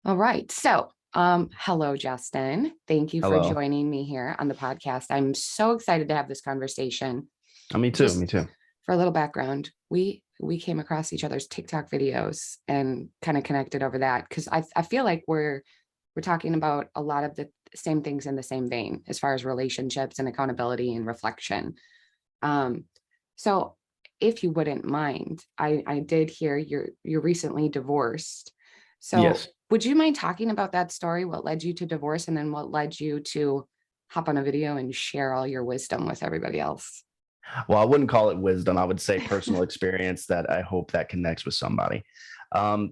All right. So, hello, Justin. Thank you for Hello. joining me here on the podcast. I'm so excited to have this conversation. Me too. Me Just too. for a little background, we came across each other's TikTok videos and kind of connected over that because I feel like we're talking about a lot of the same things in the same vein as far as relationships and accountability and reflection. Um, so if you wouldn't mind, I did hear you're recently divorced. So Yes. would you mind talking about that story? What led you to divorce and then what led you to hop on a video and share all your wisdom with everybody else? Well, I wouldn't call it wisdom. I would say personal experience that I hope that connects with somebody.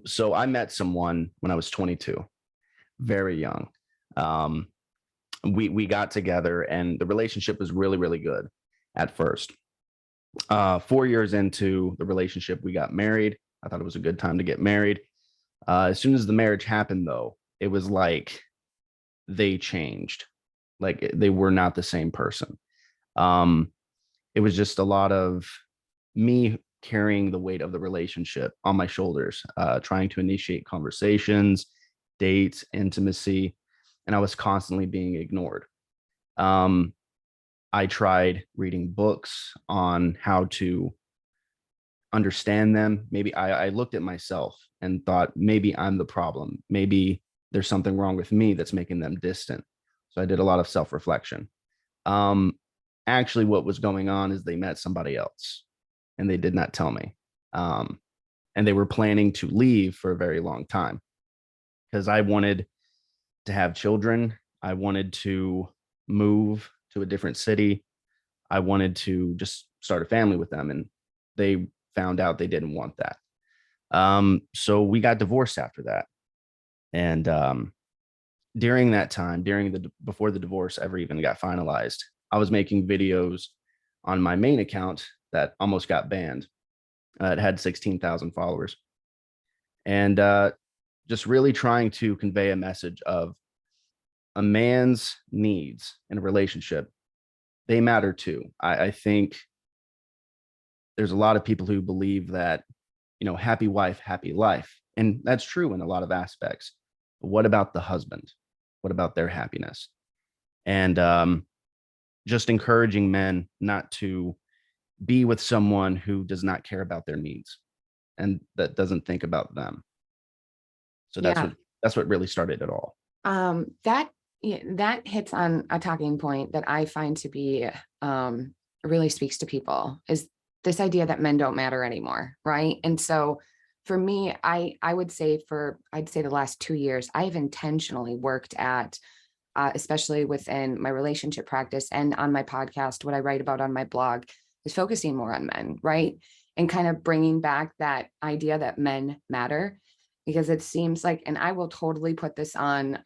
So I met someone when I was 22, very young. Um, we got together, and the relationship was really really good at first. 4 years into the relationship, we got married. I thought it was a good time to get married. As soon as the marriage happened, though, it was like they changed. Like they were not the same person. Um, it was just a lot of me carrying the weight of the relationship on my shoulders, trying to initiate conversations, dates, intimacy, and I was constantly being ignored. Um, I tried reading books on how to understand them. Maybe I looked at myself and thought maybe I'm the problem. Maybe there's something wrong with me that's making them distant. So I did a lot of self reflection. Um, Actually, what was going on is they met somebody else and they did not tell me. Um, and they were planning to leave for a very long time because I wanted to have children. I wanted to move to a different city. I wanted to just start a family with them. And they found out they didn't want that. So we got divorced after that. And during that time, during the before the divorce ever even got finalized, I was making videos on my main account that almost got banned. It had 16,000 followers, and just really trying to convey a message of a man's needs in a relationship. They matter too. I think there's a lot of people who believe that, happy wife, happy life, and that's true in a lot of aspects. But what about the husband? What about their happiness? And just encouraging men not to be with someone who does not care about their needs and that doesn't think about them. So that's Yeah. what that's what really started it all. That yeah, that hits on a talking point that I find to be really speaks to people is this idea that men don't matter anymore, right? And so for me, I would say I'd say the last 2 years, I've intentionally worked at especially within my relationship practice and on my podcast, what I write about on my blog is focusing more on men, right? And kind of bringing back that idea that men matter because it seems like, and I will totally put this on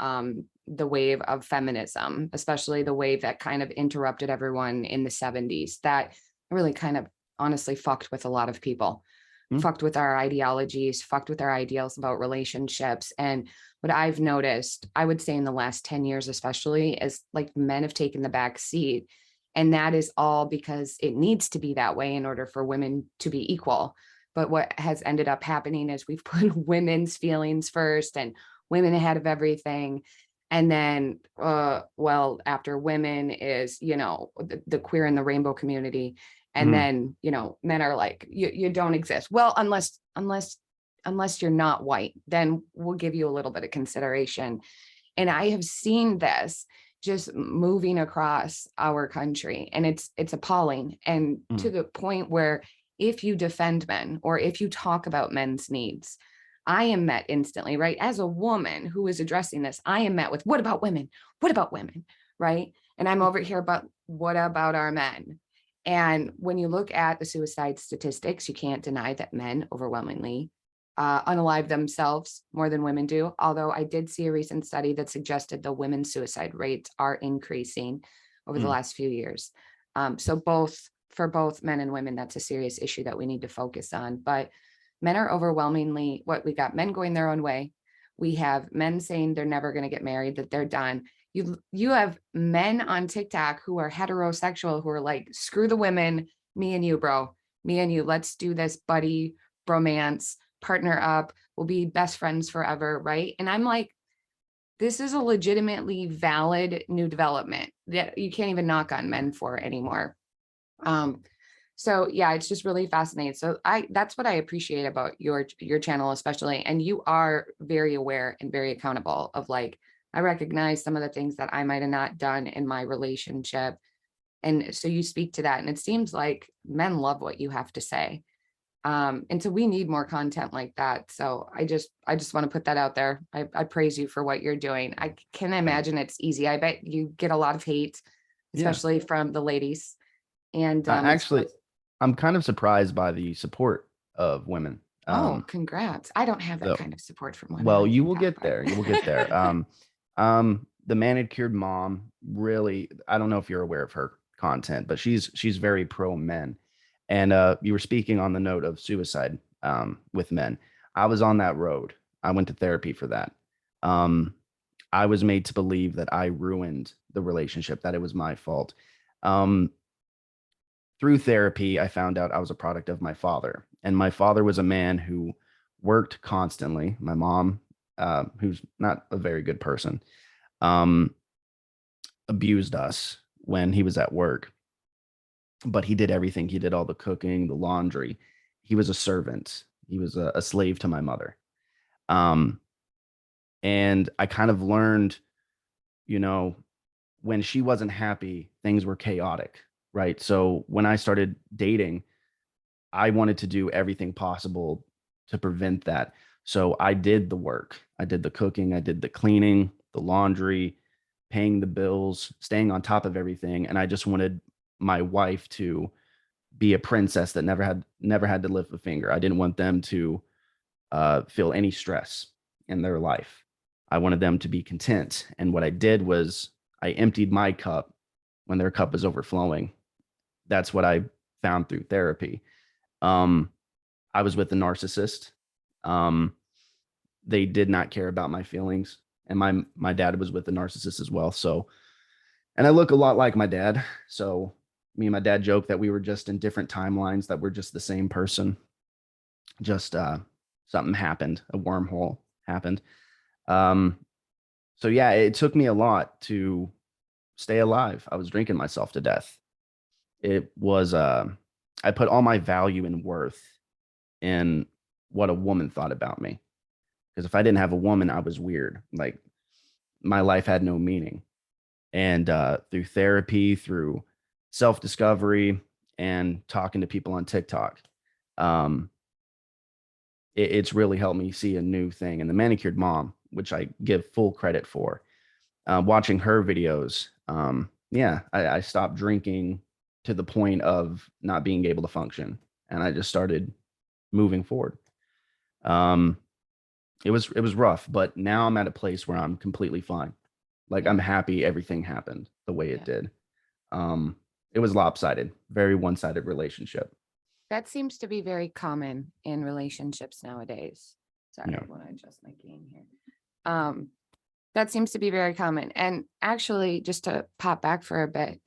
the wave of feminism, especially the wave that kind of interrupted everyone in the 70s, that really kind of honestly fucked with a lot of people, Hmm? fucked with our ideologies, fucked with our ideals about relationships. And what I've noticed, I would say in the last 10 years, especially, is like men have taken the back seat. And that is all because it needs to be that way in order for women to be equal. But what has ended up happening is we've put women's feelings first and women ahead of everything. And then, well, after women is, the queer and the rainbow community. And Mm. then, men are like, you don't exist. Well, unless you're not white, then we'll give you a little bit of consideration. And I have seen this just moving across our country, and it's appalling. And to Mm. the point where if you defend men or if you talk about men's needs, I am met instantly, right? As a woman who is addressing this, I am met with, what about women? What about women? Right. And I'm over here, but what about our men? And when you look at the suicide statistics, you can't deny that men overwhelmingly unalive themselves more than women do. Although I did see a recent study that suggested the women's suicide rates are increasing over the Mm. last few years. So for both men and women, that's a serious issue that we need to focus on. But men are overwhelmingly what we got men going their own way. We have men saying they're never going to get married, that they're done. You have men on TikTok who are heterosexual who are like, screw the women, me and you, bro, me and you, let's do this buddy bromance, partner up, we'll be best friends forever, right? And I'm like, this is a legitimately valid new development that you can't even knock on men for anymore. So yeah, it's just really fascinating. So that's what I appreciate about your channel, especially. And you are very aware and very accountable of like, I recognize some of the things that I might have not done in my relationship. And so you speak to that. And it seems like men love what you have to say. And so we need more content like that. So I just want to put that out there. I praise you for what you're doing. I can imagine it's easy. I bet you get a lot of hate, Yeah. especially from the ladies. And Actually, I'm kind of surprised by the support of women. oh, congrats. I don't have that So, kind of support from women. well, I'll you take will that, get but there. You will get there. The manicured mom really, I don't know if you're aware of her content, but she's very pro men. And you were speaking on the note of suicide with men. I was on that road. I went to therapy for that. Um, I was made to believe that I ruined the relationship, that it was my fault. Um, Through therapy, I found out I was a product of my father. And my father was a man who worked constantly. My mom, who's not a very good person, um, abused us when he was at work, but he did everything. He did all the cooking, the laundry. He was a servant. He was a slave to my mother. Um, and I kind of learned, you know, when she wasn't happy, things were chaotic, right? So when I started dating, I wanted to do everything possible to prevent that. So I did the work. I did the cooking, I did the cleaning, the laundry, paying the bills, staying on top of everything, and I just wanted my wife to be a princess that never had to lift a finger. I didn't want them to feel any stress in their life. I wanted them to be content. And what I did was I emptied my cup when their cup was overflowing. That's what I found through therapy. Um, I was with a narcissist. Um, they did not care about my feelings, and my dad was with a narcissist as well. So, and I look a lot like my dad. So, me and my dad joke that we were just in different timelines, that we're just the same person. Just something happened, a wormhole happened. Um, so yeah, it took me a lot to stay alive. I was drinking myself to death. It was I put all my value and worth in what a woman thought about me. Because if I didn't have a woman, I was weird. Like my life had no meaning. And through therapy, through self discovery, and talking to people on TikTok, um, it's really helped me see a new thing. And the manicured mom, which I give full credit for, watching her videos, yeah, I stopped drinking to the point of not being able to function, and I just started moving forward. Um, it was rough, but now I'm at a place where I'm completely fine. Like I'm happy everything happened the way it yeah. did. Um, it was lopsided, very one-sided relationship. That seems to be very common in relationships nowadays. Sorry, Yeah. I want to adjust my gain here. Um, that seems to be very common. And actually, just to pop back for a bit,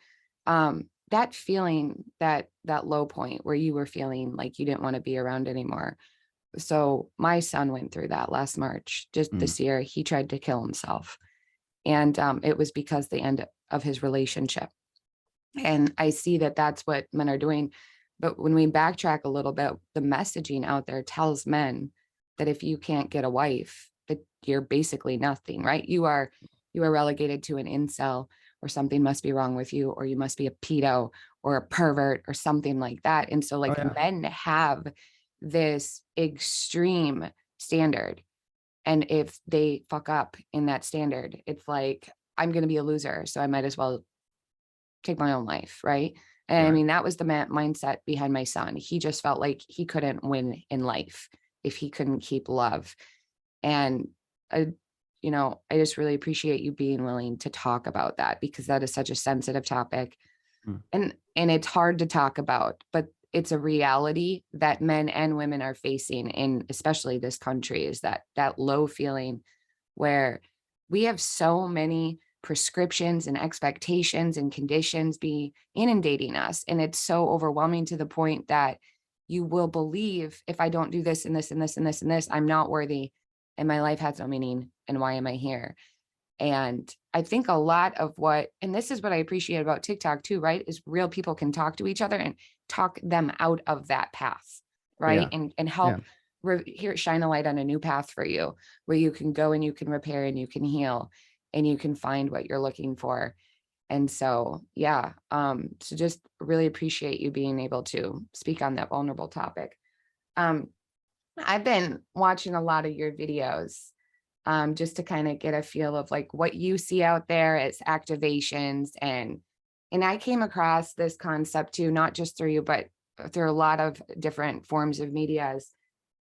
that feeling, that low point where you were feeling like you didn't want to be around anymore. So my son went through that last March, just Mm, this year. He tried to kill himself. And it was because the end of his relationship. And I see that that's what men are doing. But when we backtrack a little bit, the messaging out there tells men that if you can't get a wife, that you're basically nothing, right? You are relegated to an incel, or something must be wrong with you, or you must be a pedo or a pervert or something like that. And so oh like yeah. men have this extreme standard. And if they fuck up in that standard, it's like, I'm going to be a loser. So I might as well take my own life, right? And I Right. mean, that was the mindset behind my son. He just felt like he couldn't win in life if he couldn't keep love. And I, I just really appreciate you being willing to talk about that, because that is such a sensitive topic, Mm, and it's hard to talk about, but it's a reality that men and women are facing in especially this country, is that low feeling where we have so many prescriptions and expectations and conditions be inundating us. And it's so overwhelming to the point that you will believe if I don't do this and this and this and this and this, I'm not worthy and my life has no meaning. And why am I here? And I think a lot of what, and this is what I appreciate about TikTok too, right? Is real people can talk to each other and talk them out of that path, right? Yeah. And Yeah. help here, shine a light on a new path for you where you can go and you can repair and you can heal and you can find what you're looking for. And so, yeah, so just really appreciate you being able to speak on that vulnerable topic. I've been watching a lot of your videos, just to kind of get a feel of like what you see out there as activations. And I came across this concept too, not just through you, but through a lot of different forms of medias.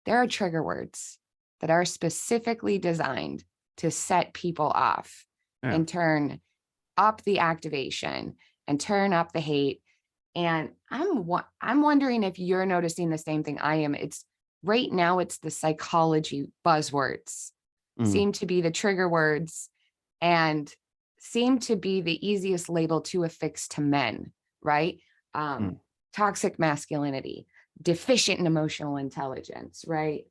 There are trigger words that are specifically designed to set people off Yeah. and turn up the activation and turn up the hate. And I'm wondering if you're noticing the same thing I am. It's right now, it's the psychology buzzwords Mhm. seem to be the trigger words and seem to be the easiest label to affix to men, right? Mm. Toxic masculinity, deficient in emotional intelligence, right?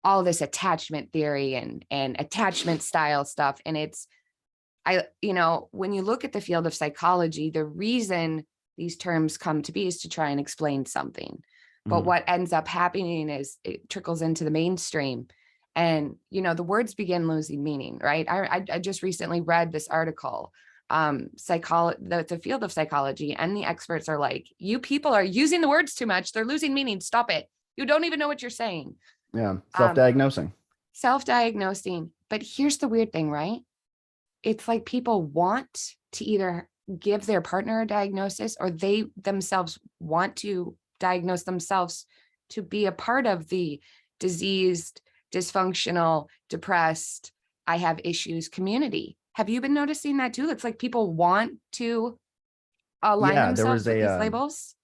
All this attachment theory and attachment style stuff. And it's, when you look at the field of psychology, the reason these terms come to be is to try and explain something. But Mhm. what ends up happening is it trickles into the mainstream. And, the words begin losing meaning, right? I just recently read this article, the field of psychology and the experts are like, you people are using the words too much. They're losing meaning. Stop it. You don't even know what you're saying. Yeah. Self-diagnosing. Self-diagnosing. But here's the weird thing, right? It's like people want to either give their partner a diagnosis or they themselves want to diagnose themselves to be a part of the diseased, dysfunctional, depressed, I have issues community. Have you been noticing that too? It's like people want to align Yeah. There themselves was with these a, labels.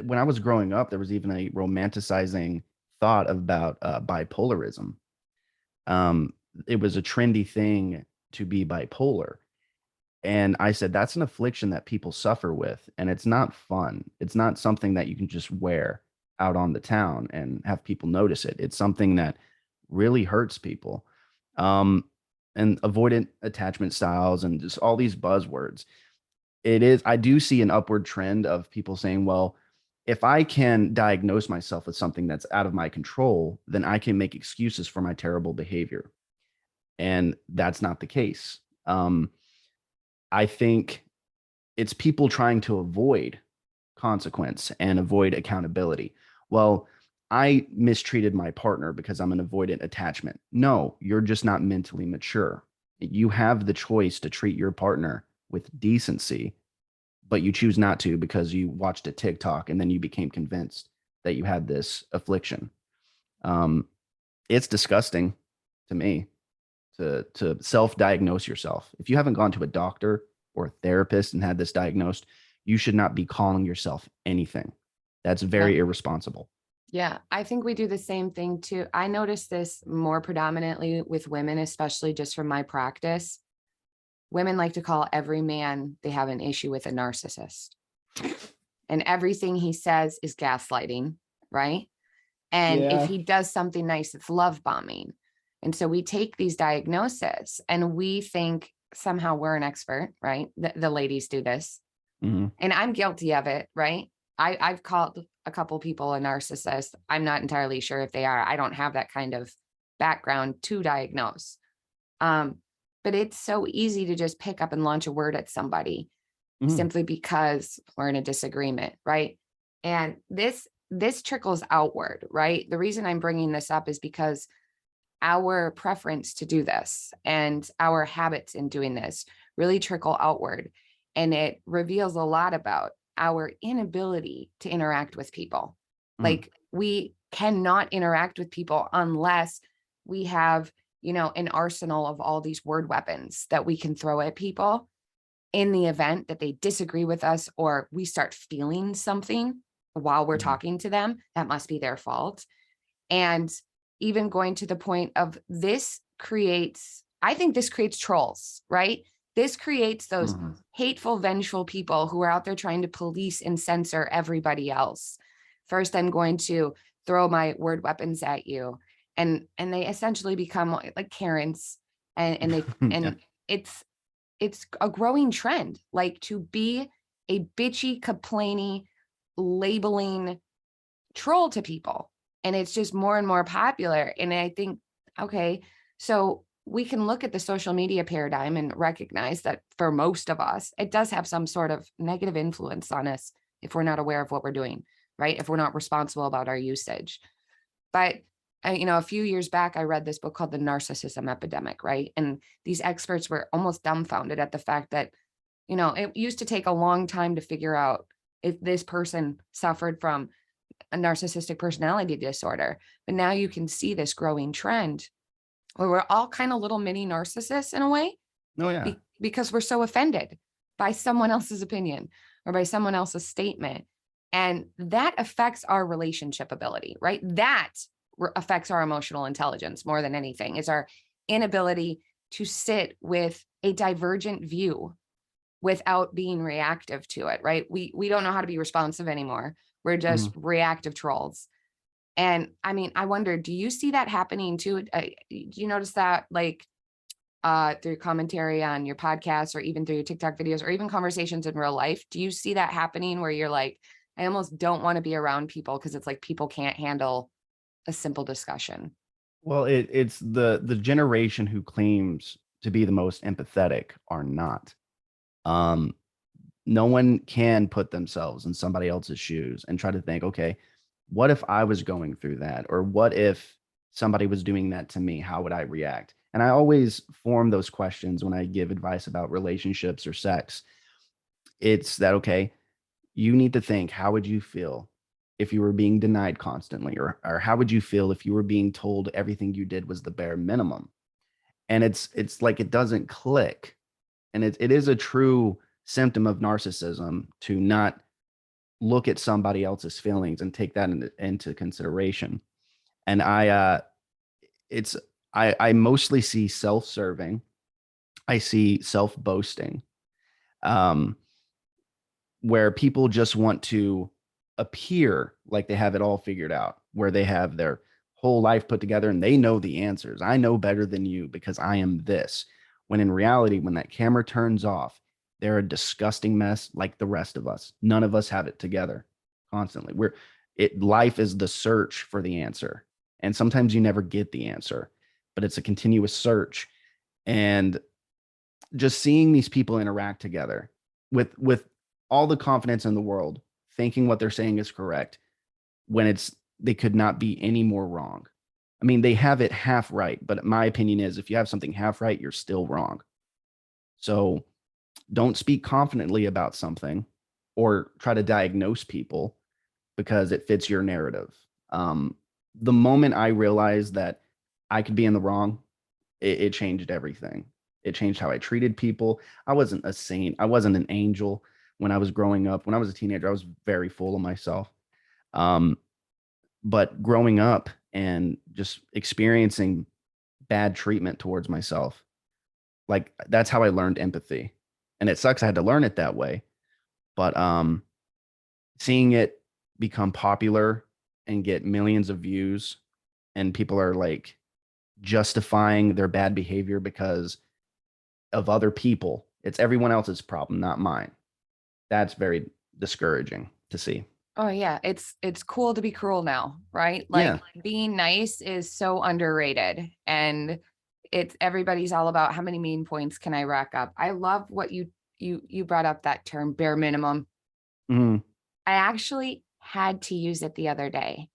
when I was growing up, there was even a romanticizing thought about bipolarism. Um, it was a trendy thing to be bipolar. And I said, that's an affliction that people suffer with. And it's not fun. It's not something that you can just wear out on the town and have people notice it. It's something that really hurts people. Um, and avoidant attachment styles and just all these buzzwords. I do see an upward trend of people saying, well, if I can diagnose myself with something that's out of my control, then I can make excuses for my terrible behavior. And that's not the case. I think it's people trying to avoid consequence and avoid accountability. Well, I mistreated my partner because I'm an avoidant attachment. No, you're just not mentally mature. You have the choice to treat your partner with decency, but you choose not to because you watched a TikTok and then you became convinced that you had this affliction. Um, it's disgusting to me to self-diagnose yourself. If you haven't gone to a doctor or a therapist and had this diagnosed, you should not be calling yourself anything. That's Yeah. very irresponsible. Yeah, I think we do the same thing too. I notice this more predominantly with women, especially just from my practice. Women like to call every man they have an issue with a narcissist. And everything he says is gaslighting, right? And if Yeah. he does something nice, it's love bombing. And so we take these diagnoses and we think somehow we're an expert, right? The ladies do this. Mhm. And I'm guilty of it, right? I've called a couple people a narcissist. I'm not entirely sure if they are. I don't have that kind of background to diagnose. Um, but it's so easy to just pick up and launch a word at somebody Mhm. simply because we're in a disagreement, right? And this trickles outward, right? The reason I'm bringing this up is because our preference to do this and our habits in doing this really trickle outward. And it reveals a lot about our inability to interact with people. Mhm. Like we cannot interact with people unless we have, an arsenal of all these word weapons that we can throw at people in the event that they disagree with us or we start feeling something while we're Mhm. talking to them. That must be their fault. And even going to the point of I think this creates trolls, right? This creates those Mhm. hateful, vengeful people who are out there trying to police and censor everybody else First, I'm going to throw my word weapons at you. And they essentially become like Karens, and they, Yeah. and it's a growing trend, like to be a bitchy, complainy, labeling troll to people. And it's just more and more popular. And I think, okay, so we can look at the social media paradigm and recognize that for most of us, it does have some sort of negative influence on us if we're not aware of what we're doing, right? If we're not responsible about our usage. But a few years back, I read this book called The Narcissism Epidemic, right? And these experts were almost dumbfounded at the fact that, it used to take a long time to figure out if this person suffered from a narcissistic personality disorder. But now you can see this growing trend where we're all kind of little mini narcissists in a way, Oh yeah. because we're so offended by someone else's opinion or by someone else's statement. And that affects our relationship ability, right? That affects our emotional intelligence more than anything, is our inability to sit with a divergent view without being reactive to it, right? We don't know how to be responsive anymore. We're just Mhm. reactive trolls. And I mean, I wonder, do you see that happening too? Do you notice that, like, through commentary on your podcasts or even through your TikTok videos or even conversations in real life? Do you see that happening where you're like, I almost don't want to be around people because it's like people can't handle a simple discussion? Well, it's the generation who claims to be the most empathetic are not. Um, no one can put themselves in somebody else's shoes and try to think, okay, what if I was going through that? Or what if somebody was doing that to me? How would I react? And I always form those questions when I give advice about relationships or sex. It's that, okay, you need to think, how would you feel if you were being denied constantly? Or how would you feel if you were being told everything you did was the bare minimum? And it's like it doesn't click. And it is a true symptom of narcissism to not look at somebody else's feelings and take that into consideration. And it's I mostly see self-serving. I see self-boasting, um, where people just want to appear like they have it all figured out, where they have their whole life put together and they know the answers. I know better than you because I am this. When in reality, when that camera turns off, they're a disgusting mess like the rest of us. None of us have it together constantly. Life is the search for the answer. And sometimes you never get the answer, but it's a continuous search. And just seeing these people interact together with all the confidence in the world, thinking what they're saying is correct when they could not be any more wrong. I mean, they have it half right, but my opinion is if you have something half right, you're still wrong. So don't speak confidently about something or try to diagnose people because it fits your narrative. The moment I realized that I could be in the wrong, it changed everything. It changed how I treated people. I wasn't a saint. I wasn't an angel when I was growing up. When I was a teenager, I was very full of myself. Um, but growing up and just experiencing bad treatment towards myself, like that's how I learned empathy. And it sucks I had to learn it that way. But seeing it become popular and get millions of views and people are like justifying their bad behavior because of other people. It's everyone else's problem, not mine. That's very discouraging to see. Oh yeah, it's cool to be cruel now, right? Yeah. Like being nice is so underrated, and it's everybody's all about how many mean points can I rack up. I love what you brought up, that term bare minimum. Mhm, I actually had to use it the other day.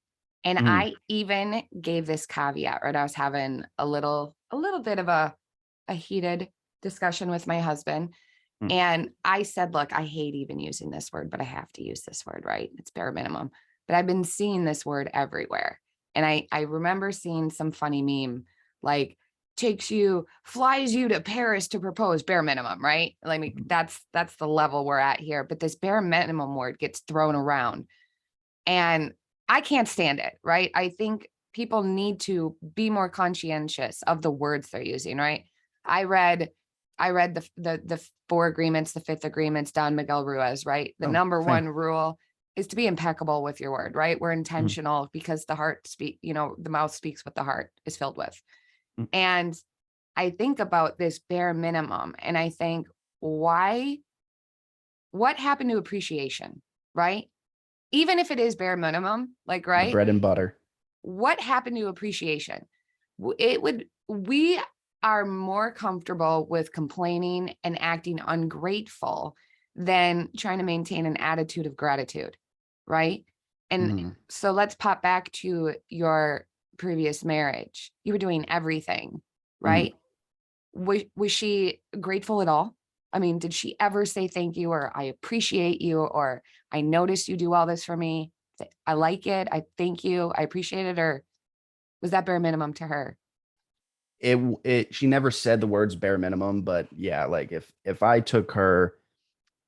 And mhm, I even gave this caveat, right? I was having a little bit of a heated discussion with my husband. mm, And I said, look, I hate even using this word, but I have to use this word, right? It's bare minimum. But I've been seeing this word everywhere. And I remember seeing some funny meme like flies you to Paris to propose, bare minimum, right? Like, I mean, mhm. that's the level we're at here. But this bare minimum word gets thrown around and I can't stand it, right? I think people need to be more conscientious of the words they're using, right? I read I read the four agreements, the fifth agreements, Don Miguel Ruiz, right? The Oh, number same. one rule is to be impeccable with your word, right? We're Mhm. intentional because the mouth speaks what the heart is filled with. Mm. And I think about this bare minimum and I think, what happened to appreciation, right? Even if it is bare minimum, like, The right? bread and butter. What happened to appreciation? We are more comfortable with complaining and acting ungrateful than trying to maintain an attitude of gratitude, right? And Mhm. so let's pop back to your previous marriage. You were doing everything, Mhm. right? Was she grateful at all? I mean, did she ever say thank you or I appreciate you or I noticed you do all this for me? I like it. I thank you. I appreciate it. Or was that bare minimum to her? She never said the words bare minimum, but yeah, like if I took her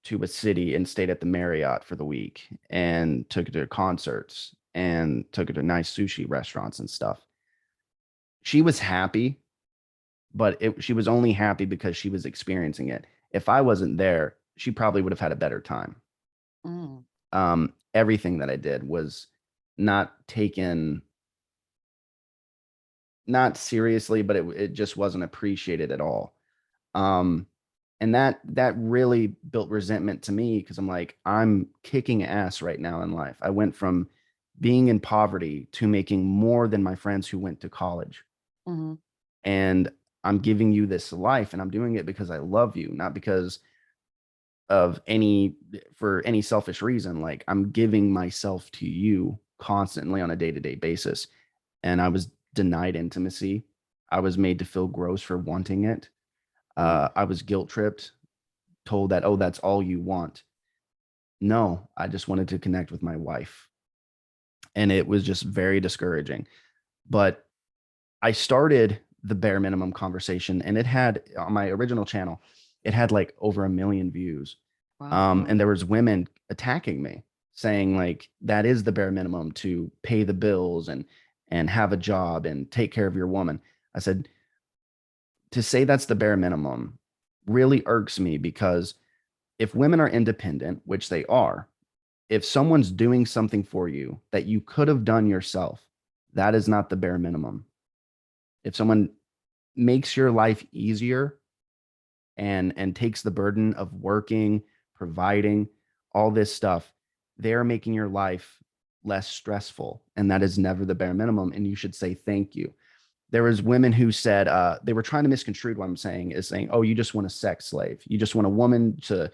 to a city and stayed at the Marriott for the week and took her to concerts and took her to nice sushi restaurants and stuff, she was happy, but she was only happy because she was experiencing it. If I wasn't there, she probably would have had a better time. Mm, Everything that I did was not taken not seriously, but it just wasn't appreciated at all. Um, and that really built resentment to me because I'm like, I'm kicking ass right now in life. I went from being in poverty to making more than my friends who went to college. mhm, And I'm giving you this life and I'm doing it because I love you, not because of any selfish reason. Like I'm giving myself to you constantly on a day-to-day basis. And I was denied intimacy. I was made to feel gross for wanting it. mm, I was guilt tripped, told that, oh, that's all you want. No, I just wanted to connect with my wife. And it was just very discouraging. But I started the bare minimum conversation and it had on my original channel, it had like over 1 million views. wow. And there was women attacking me saying like that is the bare minimum to pay the bills and have a job and take care of your woman. I said, to say that's the bare minimum really irks me because if women are independent, which they are, if someone's doing something for you that you could have done yourself, that is not the bare minimum. If someone makes your life easier and takes the burden of working, providing, all this stuff, they're making your life less stressful, and that is never the bare minimum. And you should say thank you. There was women who said they were trying to misconstrue what I'm saying is saying, oh, you just want a sex slave, you just want a woman to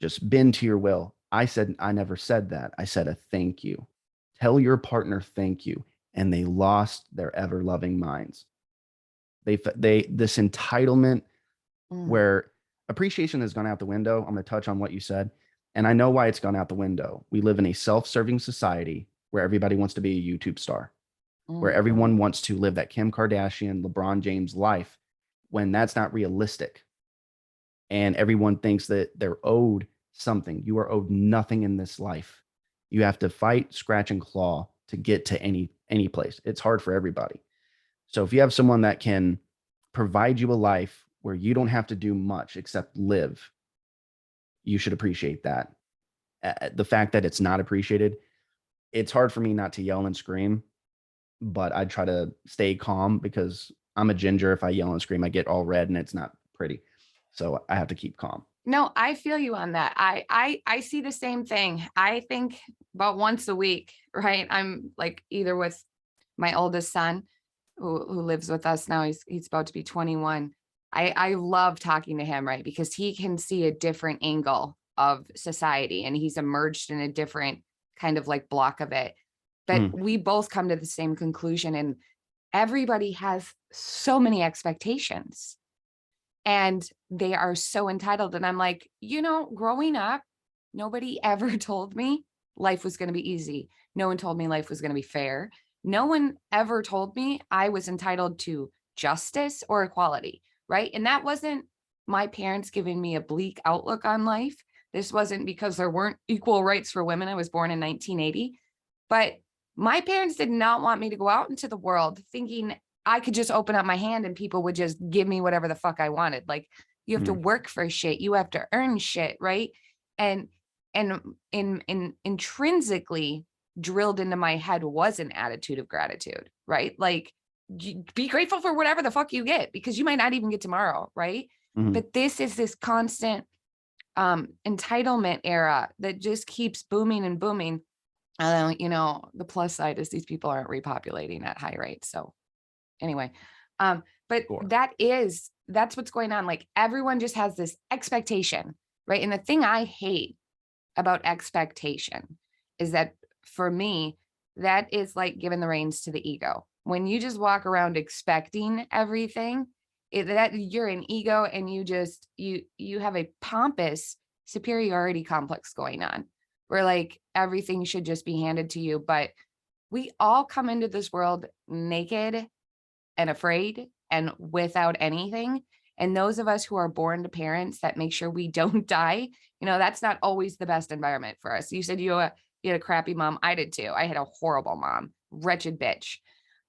just bend to your will. I said, I never said that. I said a thank you. Tell your partner thank you. And they lost their ever loving minds. This entitlement Mm, where appreciation has gone out the window. I'm going to touch on what you said. And I know why it's gone out the window. We live in a self serving society where everybody wants to be a YouTube star, where mm, everyone wants to live that Kim Kardashian, LeBron James life when that's not realistic. And everyone thinks that they're owed something. You are owed nothing in this life. You have to fight, scratch, and claw to get to any place. It's hard for everybody. So if you have someone that can provide you a life where you don't have to do much except live, you should appreciate that. The fact that it's not appreciated, it's hard for me not to yell and scream, but I try to stay calm because I'm a ginger. If I yell and scream, I get all red and it's not pretty. So I have to keep calm. no, I feel you on that. I see the same thing. I think about once a week, right? I'm like either with my oldest son who lives with us now. He's about to be 21. I love talking to him, right? Because he can see a different angle of society and he's emerged in a different kind of like block of it. But Mm, we both come to the same conclusion and everybody has so many expectations and they are so entitled. And I'm like, growing up, nobody ever told me life was going to be easy. No one told me life was going to be fair. No one ever told me I was entitled to justice or equality. Right. And that wasn't my parents giving me a bleak outlook on life. This wasn't because there weren't equal rights for women. I was born in 1980. But my parents did not want me to go out into the world thinking I could just open up my hand and people would just give me whatever the fuck I wanted. Like you have to mm, work for shit. You have to earn shit, right? And and intrinsically drilled into my head was an attitude of gratitude, right? Like, be grateful for whatever the fuck you get, because you might not even get tomorrow, right? Mhm. But this is this constant entitlement era that just keeps booming and booming. You know, the plus side is these people aren't repopulating at high rates. So anyway, but Sure. that's what's going on. Like, everyone just has this expectation, right? And the thing I hate about expectation is that, for me, that is like giving the reins to the ego. When you just walk around expecting everything, that you're an ego, and you have a pompous superiority complex going on, where like everything should just be handed to you. But we all come into this world naked and afraid and without anything. And those of us who are born to parents that make sure we don't die, you know, that's not always the best environment for us. You said you had a crappy mom. I did too. I had a horrible mom, wretched bitch.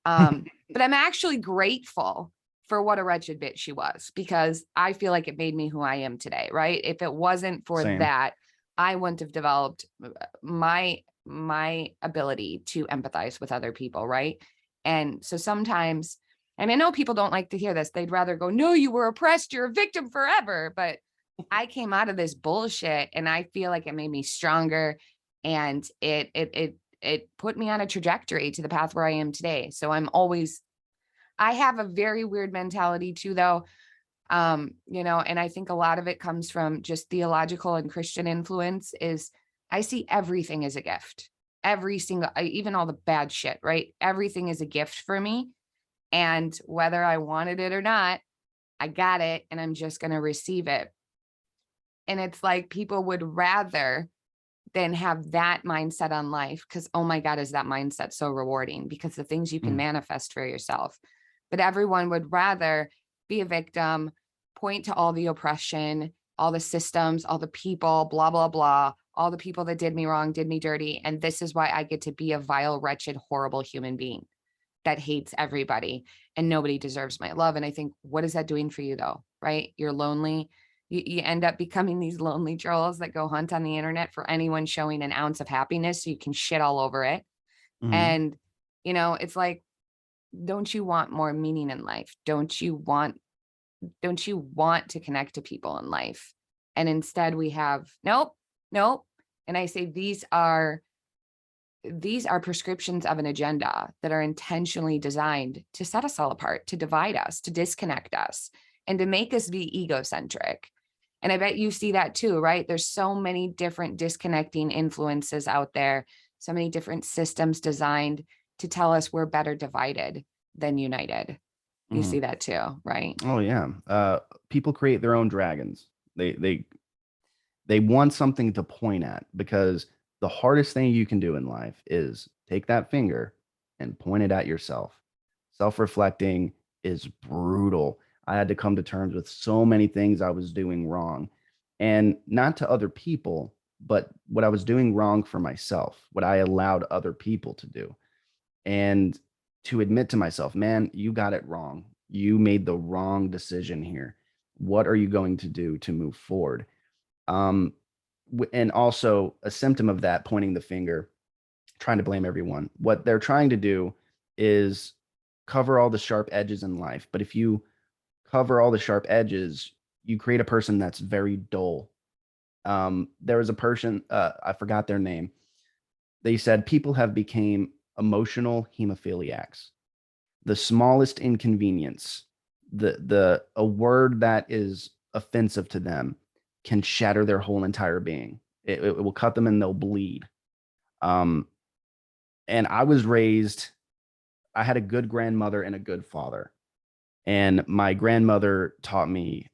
But I'm actually grateful for what a wretched bitch she was, because I feel like it made me who I am today, right? If it wasn't for Same. that, I wouldn't have developed my ability to empathize with other people, right? And so sometimes, and I know people don't like to hear this, they'd rather go, no, you were oppressed, you're a victim forever. But I came out of this bullshit, and I feel like it made me stronger, and it put me on a trajectory to the path where I am today. So I have a very weird mentality too, though. You know, and I think a lot of it comes from just theological and Christian influence. Is I see everything as a gift. Every single, even all the bad shit, right? Everything is a gift for me. And whether I wanted it or not, I got it, and I'm just going to receive it. And it's like people would rather than have that mindset on life, because, oh my God, is that mindset so rewarding, because the things you can Mm. manifest for yourself. But everyone would rather be a victim, point to all the oppression, all the systems, all the people, blah, blah, blah, all the people that did me wrong, did me dirty. And this is why I get to be a vile, wretched, horrible human being that hates everybody, and nobody deserves my love. And I think, what is that doing for you though? Right? You're lonely. You end up becoming these lonely trolls that go hunt on the internet for anyone showing an ounce of happiness so you can shit all over it. Mhm. And, you know, it's like, don't you want more meaning in life? Don't you want to connect to people in life? And instead we have, nope, nope. And I say these are prescriptions of an agenda that are intentionally designed to set us all apart, to divide us, to disconnect us, and to make us be egocentric. And I bet you see that too, right? There's so many different disconnecting influences out there, so many different systems designed to tell us we're better divided than united. You Mhm. see that too, right? Oh yeah. People create their own dragons. They want something to point at, because the hardest thing you can do in life is take that finger and point it at yourself. Self-reflecting is brutal. I had to come to terms with so many things I was doing wrong, and not to other people, but what I was doing wrong for myself, what I allowed other people to do. And to admit to myself, man, you got it wrong. You made the wrong decision here. What are you going to do to move forward? Um, and also a symptom of that, pointing the finger, trying to blame everyone. What they're trying to do is cover all the sharp edges in life. But if you cover all the sharp edges, you create a person that's very dull. There was a person, I forgot their name. They said people have become emotional hemophiliacs. The smallest inconvenience, the a word that is offensive to them can shatter their whole entire being. It will cut them and they'll bleed. Um, and I was raised, I had a good grandmother and a good father. And my grandmother taught me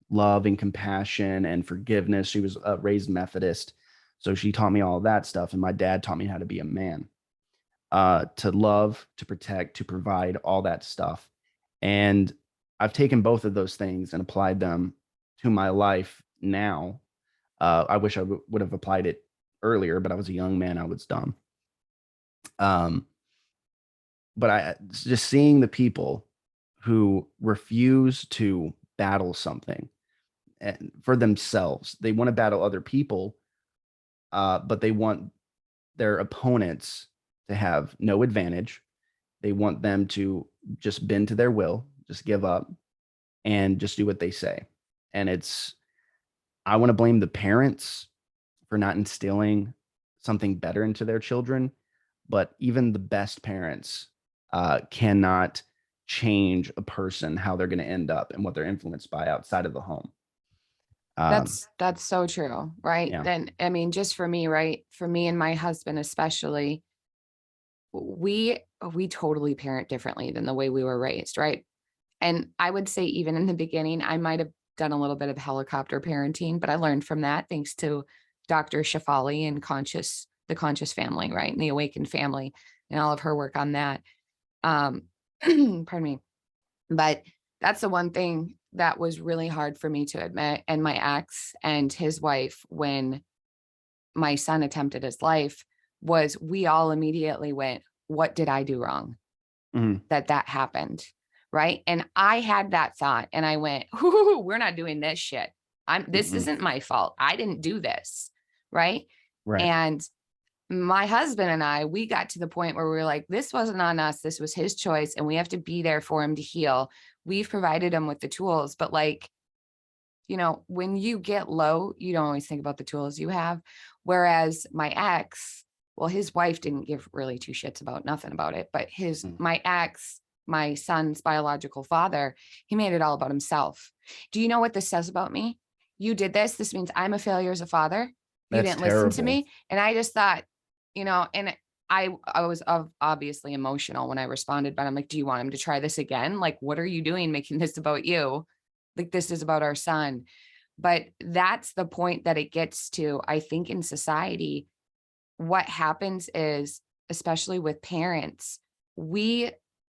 love and compassion and forgiveness. She was raised Methodist. So she taught me all of that stuff. And my dad taught me how to be a man, to love, to protect, to provide, all that stuff. And I've taken both of those things and applied them to my life now. I wish I would have applied it earlier, but I was a young man. I was dumb. Um, but just seeing the people who refuse to battle something for themselves, they want to battle other people, but they want their opponents to have no advantage. They want them to just bend to their will, just give up, and just do what they say. And I want to blame the parents for not instilling something better into their children. But even the best parents cannot change a person, how they're going to end up and what they're influenced by outside of the home. That's so true, right? Yeah. Then, I mean, just for me, right? For me and my husband especially, we totally parent differently than the way we were raised, right? And I would say even in the beginning, I might have done a little bit of helicopter parenting, but I learned from that thanks to Dr. Shafali and the conscious family, right? And the awakened family and all of her work on that. Um, pardon me. But that's the one thing that was really hard for me to admit. And my ex and his wife, when my son attempted his life, was we all immediately went, what did I do wrong Mhm. that happened? Right. And I had that thought and I went, "Ooh, we're not doing this shit. This Mm-mm. isn't my fault. I didn't do this." Right. Right. And my husband and I, we got to the point where we were like, this wasn't on us. This was his choice. And we have to be there for him to heal. We've provided him with the tools, but like, when you get low, you don't always think about the tools you have. Whereas my ex, well, his wife didn't give really two shits about nothing about it, but Mm. my ex, my son's biological father, he made it all about himself. Do you know what this says about me? You did this. This means I'm a failure as a father. You That's didn't listen to terrible. me. And I just thought, and I was obviously emotional when I responded, but I'm like, do you want him to try this again? Like, what are you doing making this about you? Like, this is about our son. But that's the point that it gets to, I think, in society. What happens is, especially with parents,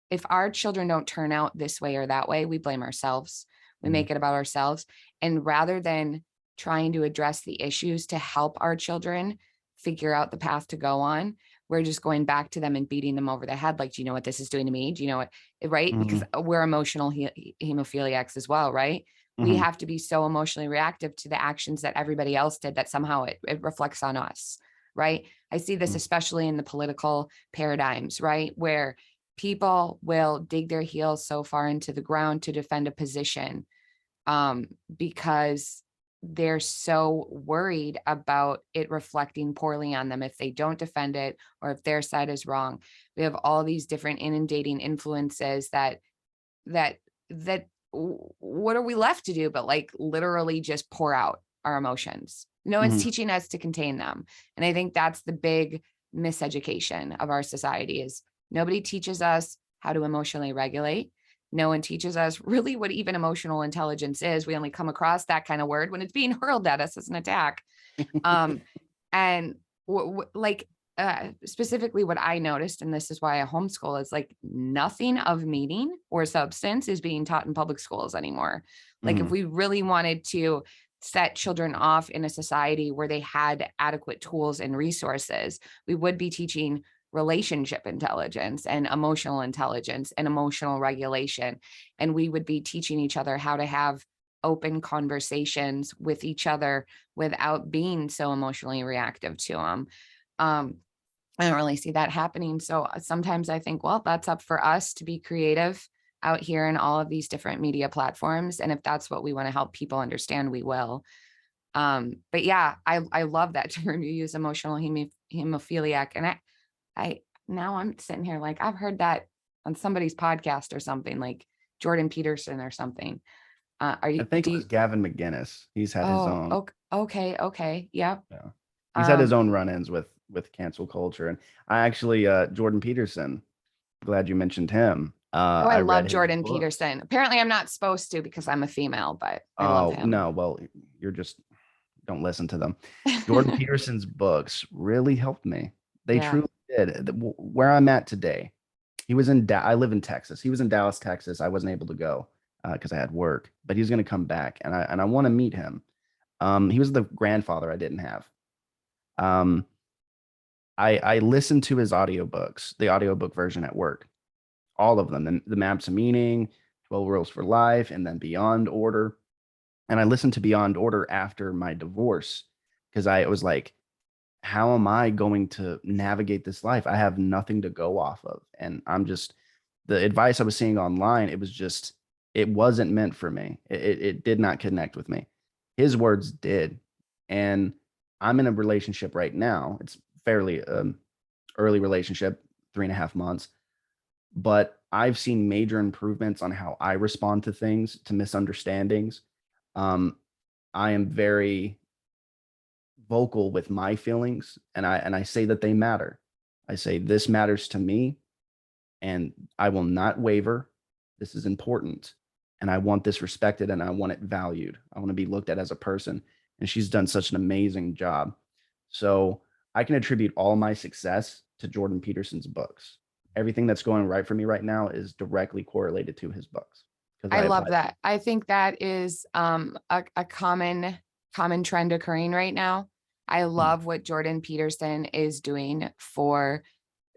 if our children don't turn out this way or that way, we blame ourselves. We Mhm. make it about ourselves. And rather than trying to address the issues to help our children figure out the path to go on, we're just going back to them and beating them over the head. Like, do you know what this is doing to me? Do you know what, right? Because Mhm. we're emotional hemophiliacs as well, right? We Mhm. have to be so emotionally reactive to the actions that everybody else did that somehow it reflects on us, right? I see this Mhm. especially in the political paradigms, right? Where people will dig their heels so far into the ground to defend a position, because they're so worried about it reflecting poorly on them if they don't defend it or if their side is wrong. We have all these different inundating influences that what are we left to do but like literally just pour out our emotions. No one's Mhm. teaching us to contain them. And I think that's the big miseducation of our society is nobody teaches us how to emotionally regulate. No one teaches us really what even emotional intelligence is. We only come across that kind of word when it's being hurled at us as an attack. Um, and like specifically what I noticed, and this is why I homeschool, is like nothing of meaning or substance is being taught in public schools anymore. Like if Mhm. we really wanted to set children off in a society where they had adequate tools and resources, we would be teaching relationship intelligence and emotional regulation. And we would be teaching each other how to have open conversations with each other without being so emotionally reactive to them. Um, I don't really see that happening. So sometimes I think, well, that's up for us to be creative out here in all of these different media platforms. And if that's what we want to help people understand, we will. But yeah, I love that term you use, hemophiliac. And I now I'm sitting here like I've heard that on somebody's podcast or something like Jordan Peterson or something. Are I you, think do it you, was Gavin McGinnis. He's had his oh, own. okay. Yep. Yeah. He's had his Um, own run-ins with cancel culture. And I actually Jordan Peterson, glad you mentioned him. oh, I I read love his Jordan books. Peterson. Apparently I'm not supposed to because I'm a female, but I love Oh, him. no, well, you're just don't listen to them. Jordan Peterson's books really helped me. They Yeah. truly did. Where I'm at today, he was in I live in Texas. He was in Dallas, Texas. I wasn't able to go because I had work, but he's going to come back, and I want to meet him. He was the grandfather I didn't have. Um, I listened to his audiobooks, the audiobook version at work, all of them, the Maps of Meaning, 12 Rules for Life, and then Beyond Order. And I listened to Beyond Order after my divorce because I was like, how am I going to navigate this life? I have nothing to go off of. And I'm just, the advice I was seeing online, it was just, it wasn't meant for me. It did not connect with me. His words did. And I'm in a relationship right now. It's fairly early relationship, 3.5 months, but I've seen major improvements on how I respond to things, to misunderstandings. Um, I am very vocal with my feelings, and I say that they matter. I say this matters to me, and I will not waver. This is important, and I want this respected, and I want it valued. I want to be looked at as a person, and she's done such an amazing job. So I can attribute all my success to Jordan Peterson's books. Everything that's going right for me right now is directly correlated to his books because I I love applied. that. I think that is a common trend occurring right now. I Mm, love what Jordan Peterson is doing for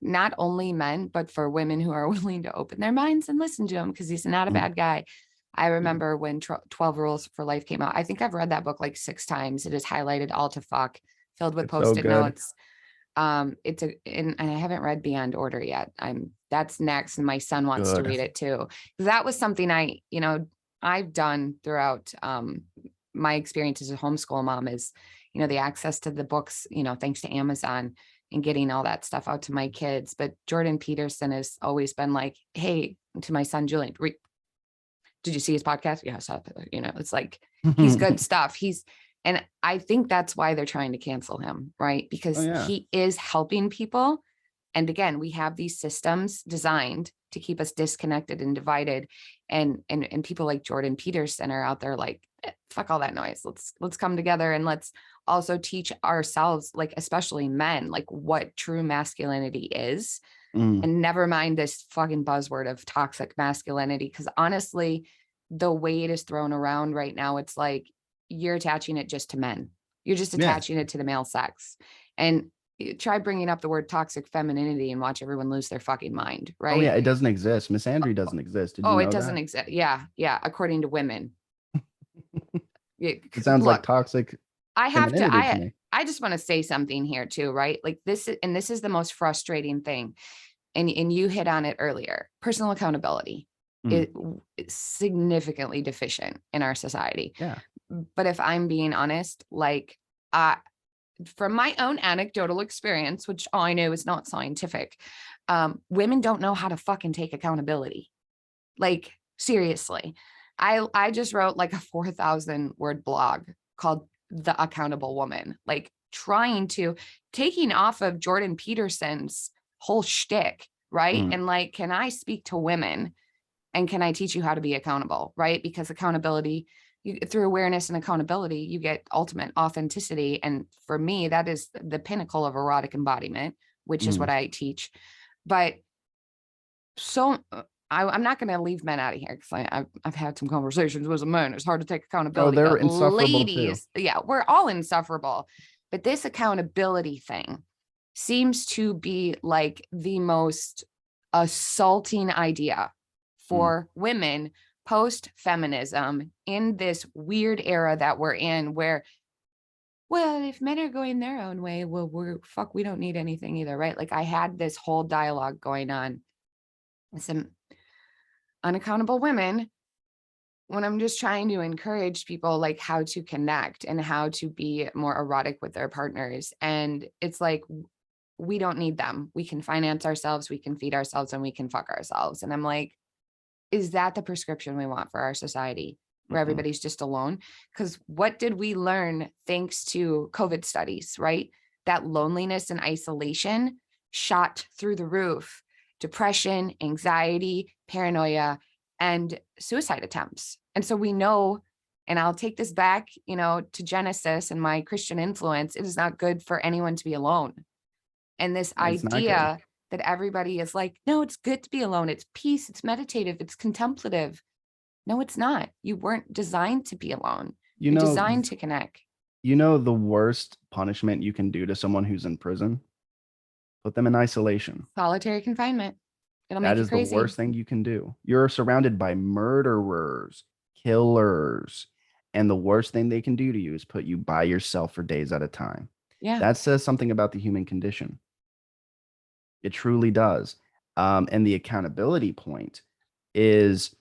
not only men, but for women who are willing to open their minds and listen to him because he's not a mm, bad guy. I yeah, remember when 12 Rules for Life came out. I think I've read that book like 6 times. It is highlighted all to fuck, filled with it's so post-it good. notes. It's and I haven't read Beyond Order yet. That's next, and my son wants to Good. read it too. That was something I've done throughout my experience as a homeschool mom is, the access to the books, thanks to Amazon and getting all that stuff out to my kids. But Jordan Peterson has always been like, hey, to my son Julian, did you see his podcast? Yeah, I saw it. It's like he's good stuff. And I think that's why they're trying to cancel him, right? Oh Because yeah. he is helping people. And again, we have these systems designed to keep us disconnected and divided. And people like Jordan Peterson are out there like, fuck all that noise. Let's come together and let's also teach ourselves, like especially men, like what true masculinity is. Mm, And never mind this fucking buzzword of toxic masculinity. Because honestly, the way it is thrown around right now, it's like you're attaching it just to men. You're just yeah. attaching it to the male sex. And try bringing up the word toxic femininity and watch everyone lose their fucking mind, Oh right? yeah, it doesn't exist. Miss Andrew doesn't exist. Did you Oh, it know doesn't that? exist. Yeah, yeah. According to women. It sounds like Look, toxic I have to, femininity to I me. I just want to say something here too, right? Like this is the most frustrating thing. And you hit on it earlier. Personal accountability Mm, is significantly deficient in our society. yeah. But if I'm being honest, like uh from my own anecdotal experience, which all I know is not scientific, women don't know how to fucking take accountability. Like seriously. I just wrote like a 4,000 word blog called The Accountable Woman, like trying to taking off of Jordan Peterson's whole shtick, right? Mm, And like, can I speak to women and can I teach you how to be accountable, right? Because accountability, through awareness and accountability, you get ultimate authenticity. And for me, that is the pinnacle of erotic embodiment, which is what mm. I teach. But so I'm not going to leave men out of here because I've had some conversations with some men. It's hard to take Oh, accountability, they're but insufferable too. ladies, yeah, we're all insufferable. But this accountability thing seems to be like the most assaulting idea Mm, for women post feminism in this weird era that we're in, where, well, if men are going their own way, well, we don't need anything either, right? Like I had this whole dialogue going on with some unaccountable women when I'm just trying to encourage people like how to connect and how to be more erotic with their partners. And it's like, we don't need them. We can finance ourselves, we can feed ourselves, and we can fuck ourselves. And I'm like, is that the prescription we want for our society where mm-mm. everybody's just alone? Because what did we learn thanks to COVID studies, right? That loneliness and isolation shot through the roof. Depression, anxiety, paranoia, and suicide attempts. And so we know, and I'll take this back, to Genesis and my Christian influence, it is not good for anyone to be alone. And this It's not good. idea that everybody is like, no, it's good to be alone. It's peace. It's meditative. It's contemplative. No, it's not. You weren't designed to be alone. You You're know, designed to connect. the worst punishment you can do to someone who's in prison? Put them in isolation. Solitary confinement. It'll That make you is the crazy. worst thing you can do. You're surrounded by murderers, killers, and the worst thing they can do to you is put you by yourself for days at a time. Yeah. That says something about the human condition. It truly does. And the accountability point is,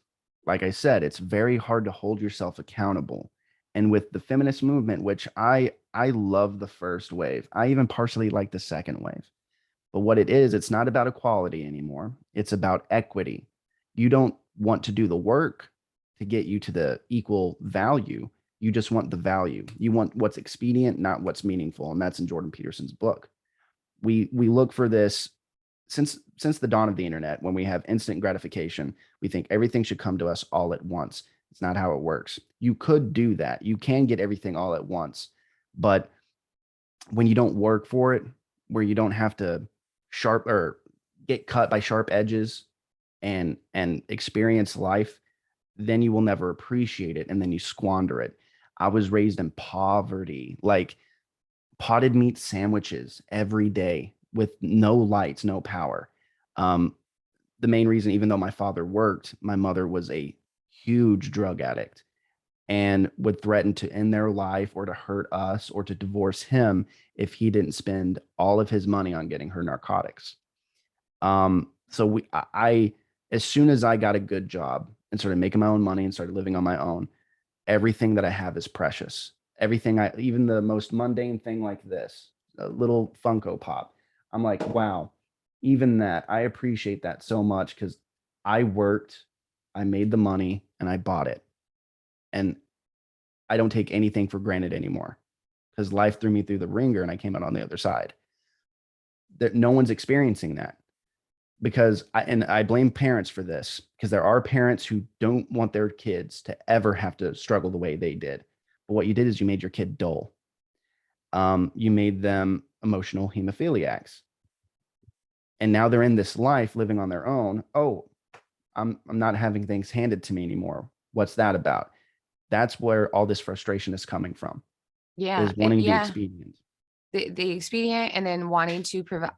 like I said, it's very hard to hold yourself accountable. And with the feminist movement, which I love the first wave, I even partially like the second wave. But what it is, it's not about equality anymore. It's about equity. You don't want to do the work to get you to the equal value. You just want the value. You want what's expedient, not what's meaningful. And that's in Jordan Peterson's book. We look for this since the dawn of the internet. When we have instant gratification, we think everything should come to us all at once. It's not how it works. You could do that. You can get everything all at once, but when you don't work for it, where you don't have to sharp or get cut by sharp edges and experience life, then you will never appreciate it, and then you squander it. I was raised in poverty, like potted meat sandwiches every day with no lights, no power. Um, the main reason, even though my father worked, my mother was a huge drug addict and would threaten to end their life or to hurt us or to divorce him if he didn't spend all of his money on getting her narcotics. So as soon as I got a good job and started making my own money and started living on my own, everything that I have is precious. Everything even the most mundane thing like this, a little Funko Pop, I'm like, wow, even that, I appreciate that so much because I worked, I made the money, and I bought it. And I don't take anything for granted anymore because life threw me through the ringer and I came out on the other side. That no one's experiencing that because I blame parents for this because there are parents who don't want their kids to ever have to struggle the way they did. But what you did is you made your kid dull. You made them emotional hemophiliacs. And now they're in this life living on their own. Oh, I'm not having things handed to me anymore. What's that about? That's where all this frustration is coming from, Yeah. is wanting the Yeah. expedient. The expedient, and then wanting to provide.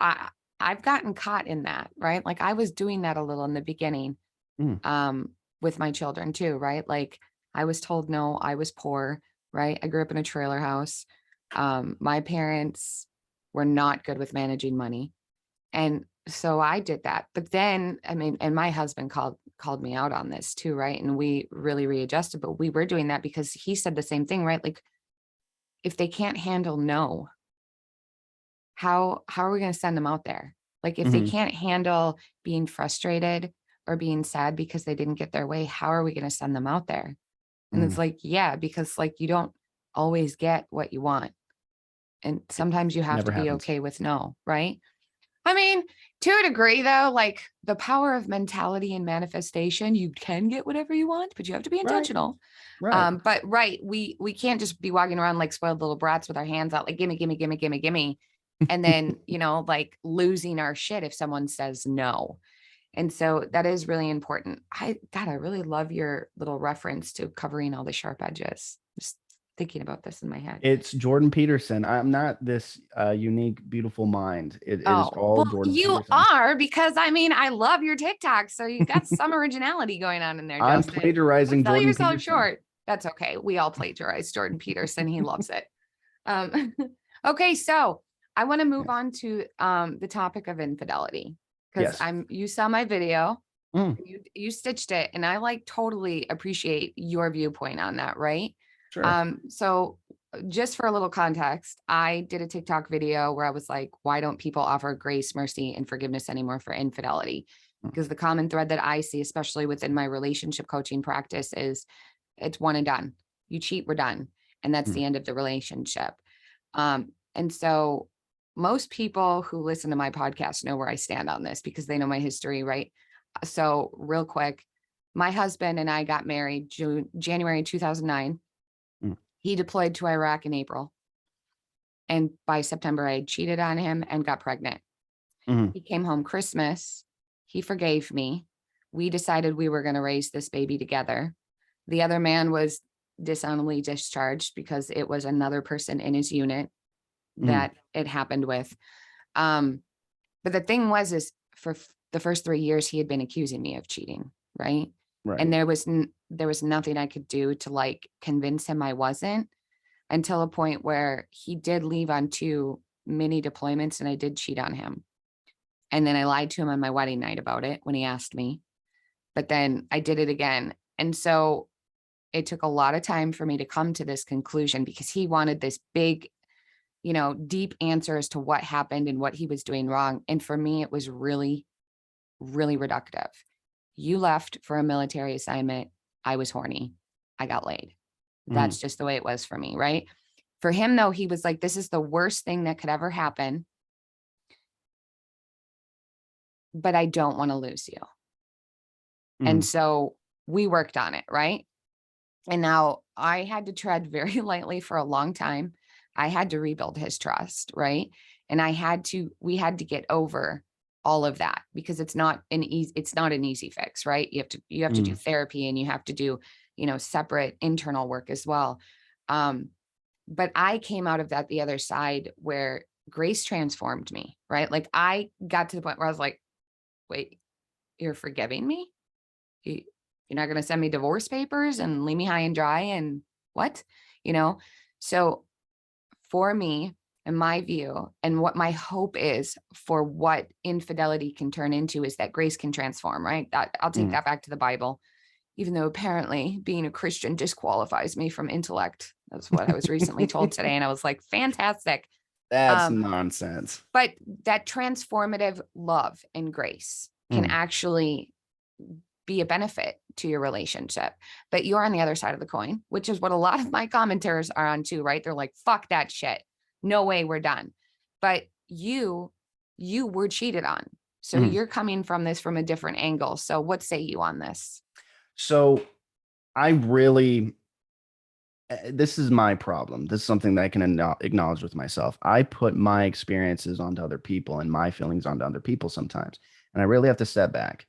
I've gotten caught in that, right? Like I was doing that a little in the beginning, Mm, with my children too, right? Like I was told no, I was poor, right? I grew up in a trailer house. My parents were not good with managing money. And so I did that. But then, I mean, and my husband called me out on this too, right? And we really readjusted, but we were doing that because he said the same thing, right? Like if they can't handle no, how are we going to send them out there? Like if they mhm, can't handle being frustrated or being sad because they didn't get their way, how are we going to send them out there? And it's mm. like, yeah, because like you don't always get what you want. And It sometimes you have never to be happens. okay with no, right? I mean, to a degree though, like the power of mentality and manifestation, you can get whatever you want, but you have to be Right, intentional. right. But right, we can't just be walking around like spoiled little brats with our hands out, like gimme, gimme, gimme, gimme, gimme. And then, like losing our shit if someone says no. And so that is really important. God, I really love your little reference to covering all the sharp edges. Just thinking about this in my head. It's Jordan Peterson. I'm not this unique, beautiful mind. It is Oh, all well, Jordan you Peterson. are, because I mean, I love your TikTok. So you got some originality going on in there, I'm Justin. Don't plagiarizing sell Jordan yourself Peterson. short. That's okay. We all plagiarize Jordan Peterson. He loves it. Um, okay, so I want to move Yes. on to the topic of infidelity because Yes. you saw my video, Mm, you stitched it, and I like totally appreciate your viewpoint on that, right? sure. So just for a little context, I did a TikTok video where I was like, why don't people offer grace, mercy, and forgiveness anymore for infidelity? Mm, Because the common thread that I see, especially within my relationship coaching practice, is it's one and done. You cheat, we're done. And that's mm, the end of the relationship. And so most people who listen to my podcast know where I stand on this because they know my history, right? So real quick, my husband and I got married January 2009. mm, He deployed to Iraq in April. And by September, I had cheated on him and got pregnant. mm, He came home Christmas. He forgave me. We decided we were going to raise this baby together. The other man was dishonorably discharged because it was another person in his unit mm. that it happened with. Um, but the thing was, is for the first 3 years, he had been accusing me of cheating, right? Right. And there was nothing I could do to like convince him I wasn't. until a point where he did leave on 2 mini deployments and I did cheat on him. And then I lied to him on my wedding night about it when he asked me, but then I did it again. And so it took a lot of time for me to come to this conclusion because he wanted this big, deep answer as to what happened and what he was doing wrong. And for me, it was really, really reductive. You left for a military assignment. I was horny. I got laid. That's just the way it was for me, right? For him, though, he was like, this is the worst thing that could ever happen, but I don't want to lose you. And so we worked on it, right? And now I had to tread very lightly for a long time. I had to rebuild his trust, right? And we had to get over all of that because it's not an easy fix, right? You have to do therapy and you have to do, separate internal work as well. But I came out of that the other side where grace transformed me, right? Like I got to the point where I was like, wait, you're forgiving me? You're not going to send me divorce papers and leave me high and dry and what, So for me and my view and what my hope is for what infidelity can turn into is that grace can transform, right? That I'll take that back to the Bible, even though apparently being a Christian disqualifies me from intellect. That's what I was recently told today. And I was like, fantastic. That's nonsense. But that transformative love and grace can actually be a benefit to your relationship, but you're on the other side of the coin, which is what a lot of my commenters are on too, right? They're like, fuck that shit. No way, we're done. But you were cheated on. So you're coming from this from a different angle. So what say you on this? So this is my problem. This is something that I can acknowledge with myself. I put my experiences onto other people and my feelings onto other people sometimes. And I really have to step back.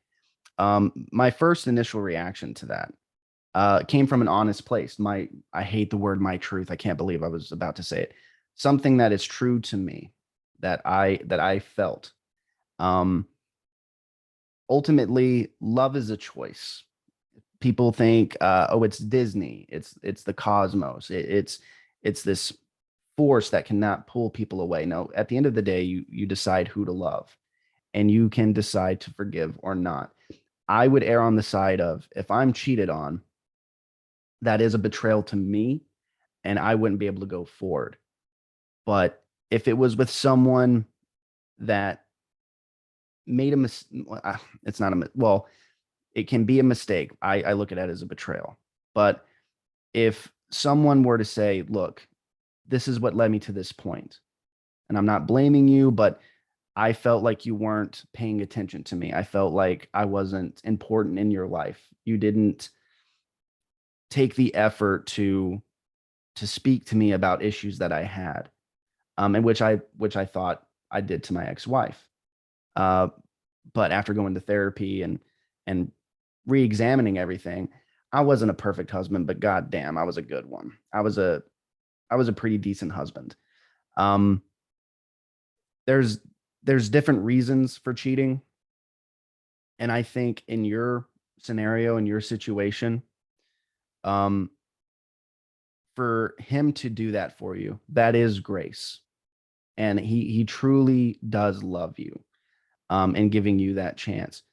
My first initial reaction to that came from an honest place. I hate the word "my truth." I can't believe I was about to say it. Something that is true to me that I felt. Ultimately, love is a choice. People think, oh, it's Disney. It's the cosmos. It's this force that cannot pull people away. No, at the end of the day, you decide who to love, and you can decide to forgive or not. I would err on the side of if I'm cheated on, that is a betrayal to me, and I wouldn't be able to go forward. But if it was with someone that made a mistake, it's not well, it can be a mistake. I look at it as a betrayal. But if someone were to say, look, this is what led me to this point, and I'm not blaming you, but I felt like you weren't paying attention to me. I felt like I wasn't important in your life. You didn't take the effort to speak to me about issues that I had, and which I thought I did to my ex-wife. But after going to therapy and re-examining everything, I wasn't a perfect husband, but goddamn, I was a good one. I was a pretty decent husband. There's different reasons for cheating. And I think in your scenario, in your situation, for him to do that for you, that is grace. And he truly does love you, and giving you that chance.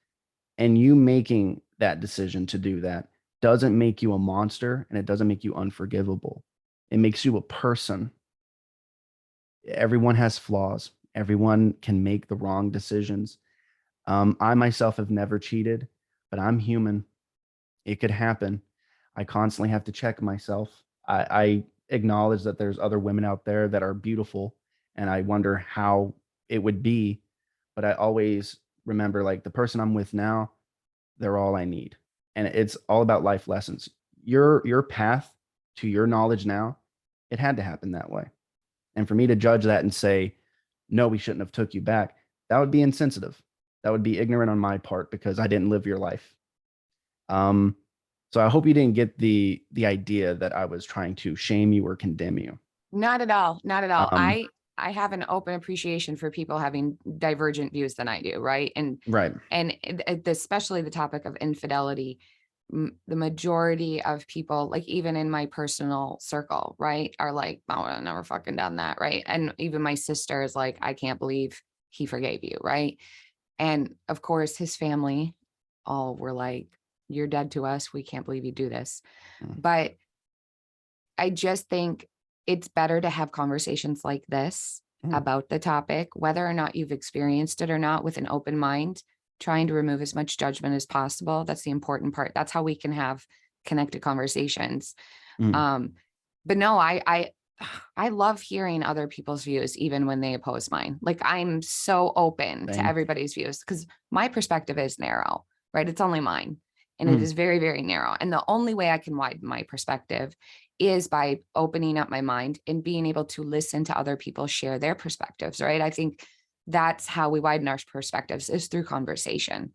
And you making that decision to do that doesn't make you a monster, and it doesn't make you unforgivable. It makes you a person. Everyone has flaws. Everyone can make the wrong decisions. I myself have never cheated, but I'm human. It could happen. I constantly have to check myself. I acknowledge that there's other women out there that are beautiful, and I wonder how it would be. But I always remember, like, the person I'm with now, they're all I need. And it's all about life lessons. Your path to your knowledge now, it had to happen that way. And for me to judge that and say, no, we shouldn't have took you back, that would be insensitive. That would be ignorant on my part because I didn't live your life. So I hope you didn't get the idea that I was trying to shame you or condemn you. Not at all. Not at all. Um, I have an open appreciation for people having divergent views than I do, right? right. And especially the topic of infidelity. the majority of people, like even in my personal circle, right, are like, oh, I've never fucking done that, right? And even my sister is like, I can't believe he forgave you, right? And of course, his family all were like, you're dead to us. We can't believe you do this. Mm. But I just think it's better to have conversations like this about the topic, whether or not you've experienced it or not, with an open mind, trying to remove as much judgment as possible. That's the important part. That's how we can have connected conversations. Mm. But no, I love hearing other people's views, even when they oppose mine. Like, I'm so open to Same. everybody's views because my perspective is narrow, right? It's only mine. And it Mm. is very, very narrow. And the only way I can widen my perspective is by opening up my mind and being able to listen to other people share their perspectives, right? I think that's how we widen our perspectives, is through conversation.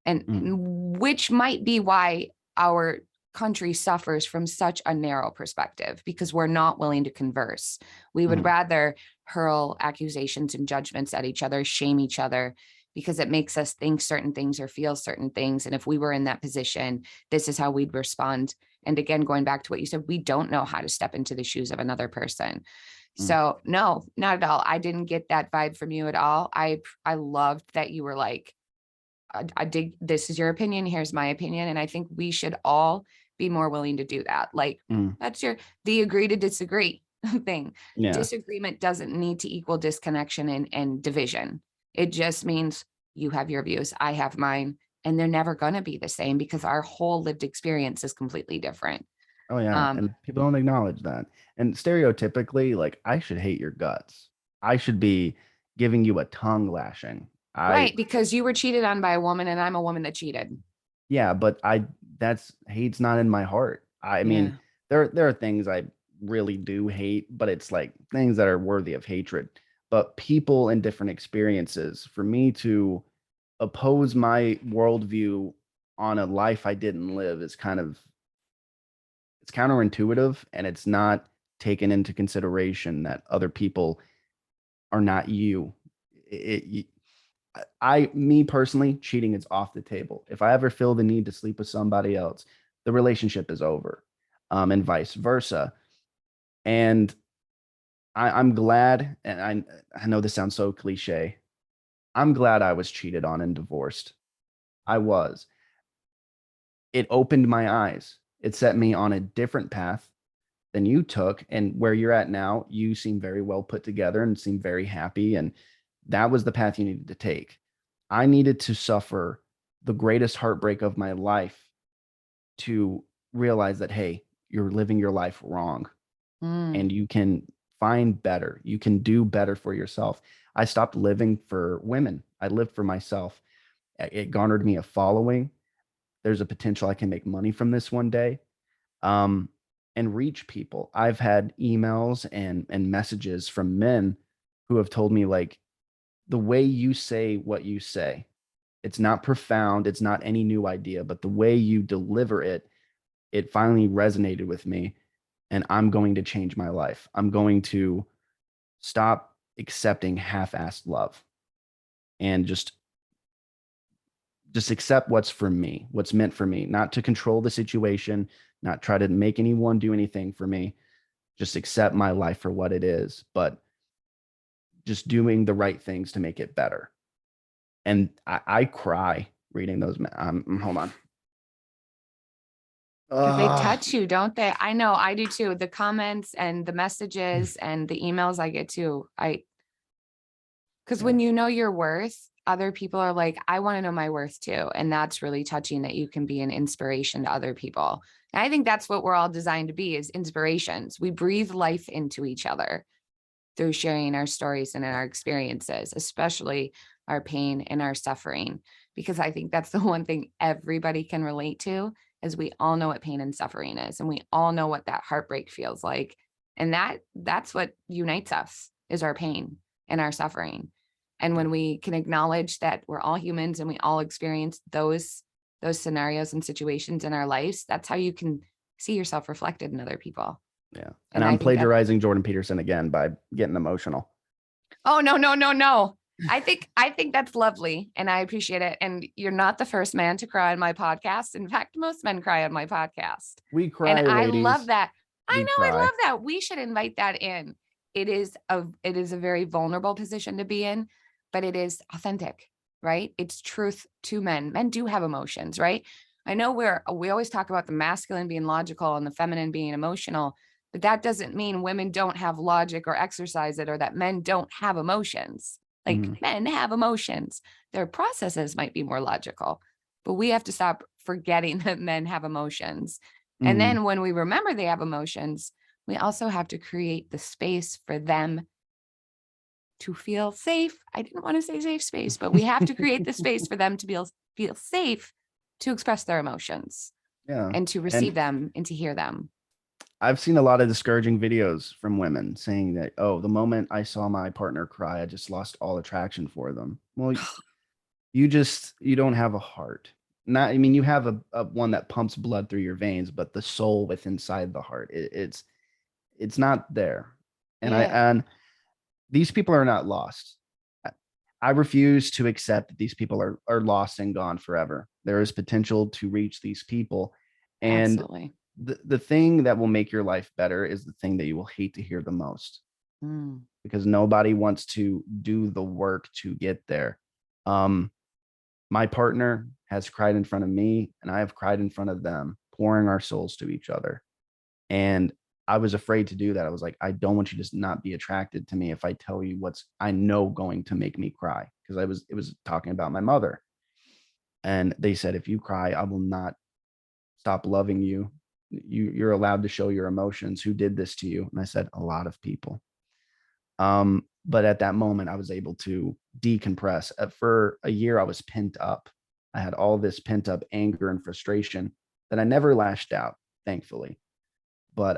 And Mm. which might be why our country suffers from such a narrow perspective, because we're not willing to converse. We would Mm. rather hurl accusations and judgments at each other, shame each other, because it makes us think certain things or feel certain things. And if we were in that position, this is how we'd respond. And again, going back to what you said, we don't know how to step into the shoes of another person. Mm. So no, not at all. I didn't get that vibe from you at all. I loved that you were like, I dig, this is your opinion, here's my opinion. And I think we should all be more willing to do that. Like, Mm. that's the agree to disagree thing. Yeah. Disagreement doesn't need to equal disconnection and division. It just means you have your views, I have mine, and they're never going to be the same because our whole lived experience is completely different. Oh yeah. Um, And people don't acknowledge that. And stereotypically, like, I should hate your guts. I should be giving you a tongue lashing. I right, because you were cheated on by a woman and I'm a woman that cheated. Yeah, but that's hate's not in my heart. I mean, Yeah. there are things I really do hate, but it's like things that are worthy of hatred. But people and different experiences, for me to oppose my worldview on a life I didn't live is kind of, it's counterintuitive, and it's not taken into consideration that other people are not you. Me personally, cheating is off the table. If I ever feel the need to sleep with somebody else, the relationship is over, and vice versa. And I'm glad, and I know this sounds so cliche. I'm glad I was cheated on and divorced. I was. It opened my eyes. It set me on a different path than you took, and where you're at now, you seem very well put together and seem very happy, and that was the path you needed to take. I needed to suffer the greatest heartbreak of my life to realize that, hey, you're living your life wrong Mm. and you can find better. You can do better for yourself. I stopped living for women. I lived for myself. It garnered me a following. There's a potential I can make money from this one day, um, and reach people. I've had emails and messages from men who have told me, like, the way you say what you say, it's not profound, it's not any new idea, but the way you deliver it, it finally resonated with me, and I'm going to change my life. I'm going to stop accepting half-assed love and just accept what's for me, what's meant for me, not to control the situation, not try to make anyone do anything for me, just accept my life for what it is, but just doing the right things to make it better. And I cry reading those. Hold on. Because they Uh, touch you, don't they? I know, I do too. The comments and the messages and the emails I get too. Because yeah. when you know your worth, other people are like, I want to know my worth too. And that's really touching, that you can be an inspiration to other people. And I think that's what we're all designed to be, is inspirations. We breathe life into each other through sharing our stories and our experiences, especially our pain and our suffering. Because I think that's the one thing everybody can relate to, is we all know what pain and suffering is. And we all know what that heartbreak feels like. And that's what unites us, is our pain and our suffering. And when we can acknowledge that we're all humans and we all experience those scenarios and situations in our lives, that's how you can see yourself reflected in other people. Yeah. And And I I'm think that, plagiarizing Jordan Peterson again by getting emotional. oh, no, no, no, no. I think that's lovely and I appreciate it. And you're not the first man to cry on my podcast. In fact, most men cry on my podcast. We And cry, I love ladies. that. I We know, I cry. love that. We should invite that in. It is a very vulnerable position to be in, but it is authentic, right? It's truth to men. Men do have emotions, right? I know we always talk about the masculine being logical and the feminine being emotional, but that doesn't mean women don't have logic or exercise it, or that men don't have emotions. Like Mhm. men have emotions. Their processes might be more logical, but we have to stop forgetting that men have emotions. And Mhm. then when we remember they have emotions, we also have to create the space for them to feel safe. I didn't want to say safe space, but we have to create the space for them to feel safe to express their emotions Yeah. and to And receive them and to hear them. I've seen a lot of discouraging videos from women saying that, oh, the moment I saw my partner cry, I just lost all attraction for them. Well, you don't have a heart. Not, I mean, you have a one that pumps blood through your veins, but the soul with inside the heart, it's not there. Yeah, And these people are not lost. I I refuse to accept that these people are lost and gone forever. There is potential to reach these people. And absolutely. the thing that will make your life better is the thing that you will hate to hear the most, Mm, because nobody wants to do the work to get there. Um, my partner has cried in front of me, and I have cried in front of them, pouring our souls to each other. And I was afraid to do that. I was like, I don't want you to not be attracted to me if I tell you what's I know going to make me cry. Because it was talking about my mother. And they said, if you cry, I will not stop loving you. You're allowed to show your emotions. Who did this to you? And I said, a lot of people. But at that moment, I was able to decompress. For a year, I was pent up. I had all this pent up anger and frustration that I never lashed out, thankfully. But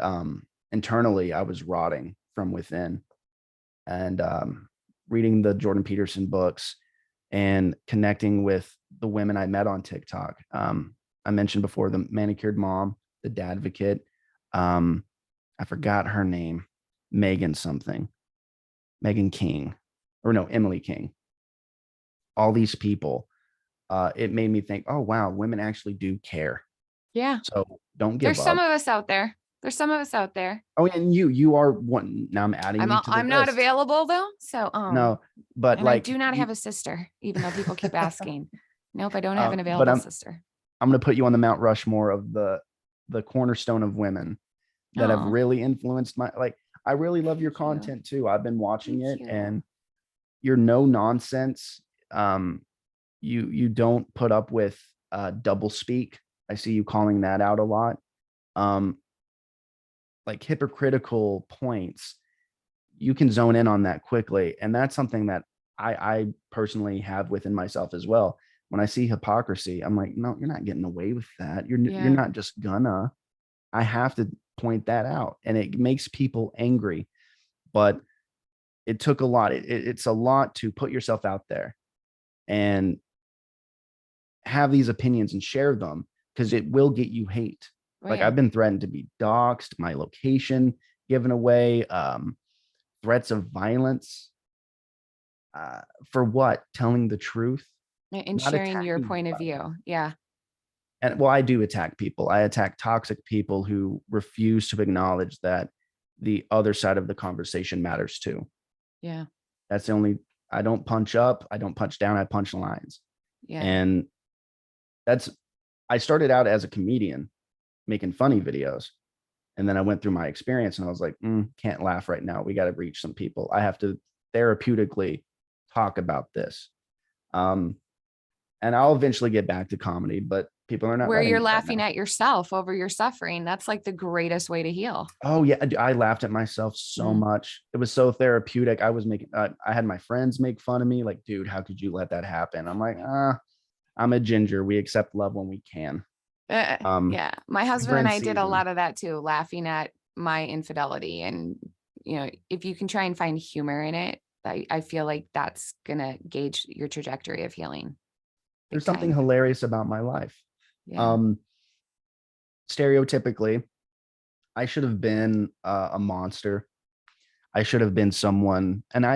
internally, I was rotting from within. And reading the Jordan Peterson books and connecting with the women I met on TikTok. I mentioned before the manicured mom, the dadvocate. Um, I forgot her name, Megan something, Megan King, or no, Emily King. All these people, it made me think, oh wow, women actually do care. yeah. So don't There's give some up. of us out there. There's some of us out there. Oh, and you are one. Now I'm adding you to the I'm not list. available though. So, No, but and I like do not you, have a sister, even though people keep asking. Nope, I don't have an but available sister. I'm going to put you on the Mount Rushmore of the cornerstone of women that have Oh, really influenced my like. I really love your thank you. content too. I've been watching Thank it, you. and you're no nonsense. Um, you don't put up with double speak. I see you calling that out a lot. Um, like hypocritical points, you can zone in on that quickly, and that's something that I personally have within myself as well. When I see hypocrisy, I'm like, no, you're not getting away with that. You're Yeah. not just gonna. I have to point that out, and it makes people angry. But it took a lot. It's a lot to put yourself out there and have these opinions and share them, because it will get you hate. Like I've Right. been threatened to be doxxed, my location given away, threats of violence. For what? Telling the truth, And not sharing your attacking point of anybody. view. Yeah. And well, I do attack people. I attack toxic people who refuse to acknowledge that the other side of the conversation matters too. Yeah. That's the only, I don't punch up, I don't punch down, I punch lines. Yeah. And that's, I started out as a comedian making funny videos. And then I went through my experience and I was like, can't laugh right now. We got to reach some people. I have to therapeutically talk about this. Um, and I'll eventually get back to comedy, but people are not Where letting you're me right laughing now. at yourself over your suffering. That's like the greatest way to heal. Oh yeah, I laughed at myself so Mm. much. It was so therapeutic. I was making, I had my friends make fun of me, like, dude, how could you let that happen? I'm like, I'm a ginger. We accept love when we can. Yeah. My Super husband and in I did a season. lot of that too, laughing at my infidelity. And, if you can try and find humor in it, I feel like that's going to gauge your trajectory of healing big There's something time. hilarious about my life. Yeah. Um, Stereotypically, I should have been a monster. I should have been someone, and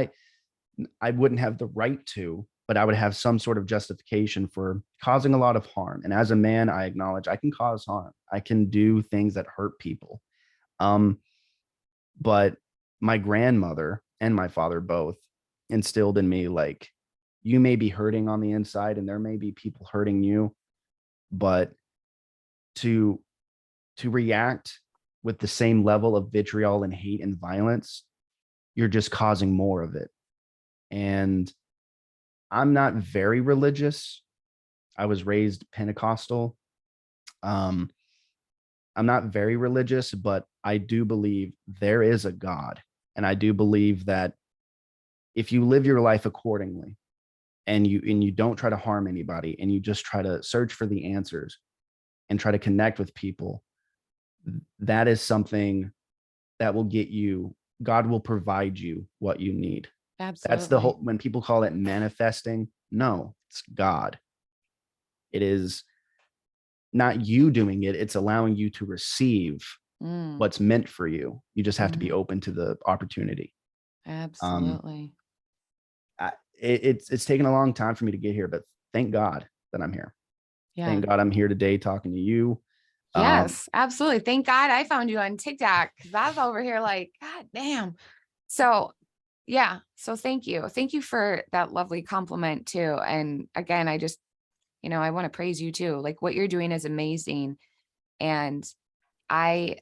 I wouldn't have the right to, but I would have some sort of justification for causing a lot of harm. And as a man, I acknowledge I can cause harm. I can do things that hurt people. Um, but my grandmother and my father both instilled in me, like, you may be hurting on the inside and there may be people hurting you, but to react with the same level of vitriol and hate and violence, you're just causing more of it. And I'm not very religious. I was raised Pentecostal. Um, I'm not very religious, but I do believe there is a God. And I do believe that if you live your life accordingly and you don't try to harm anybody and you just try to search for the answers and try to connect with people, that is something that will get you, God will provide you what you need. That's the whole, Absolutely. when people call it manifesting, no, it's God. It is not you doing it, it's allowing you to receive Mm, what's meant for you. You just have to be mhm. open to the opportunity. Um, Absolutely. it's taken a long time for me to get here, but thank God that I'm here. Yeah. Thank God I'm here today talking to you. Um, Yes, absolutely. Thank God I found you on TikTok because I was over here like, God damn. So, yeah. So thank you. Thank you for that lovely compliment too. And again, I just, I want to praise you too. Like what you're doing is amazing. And I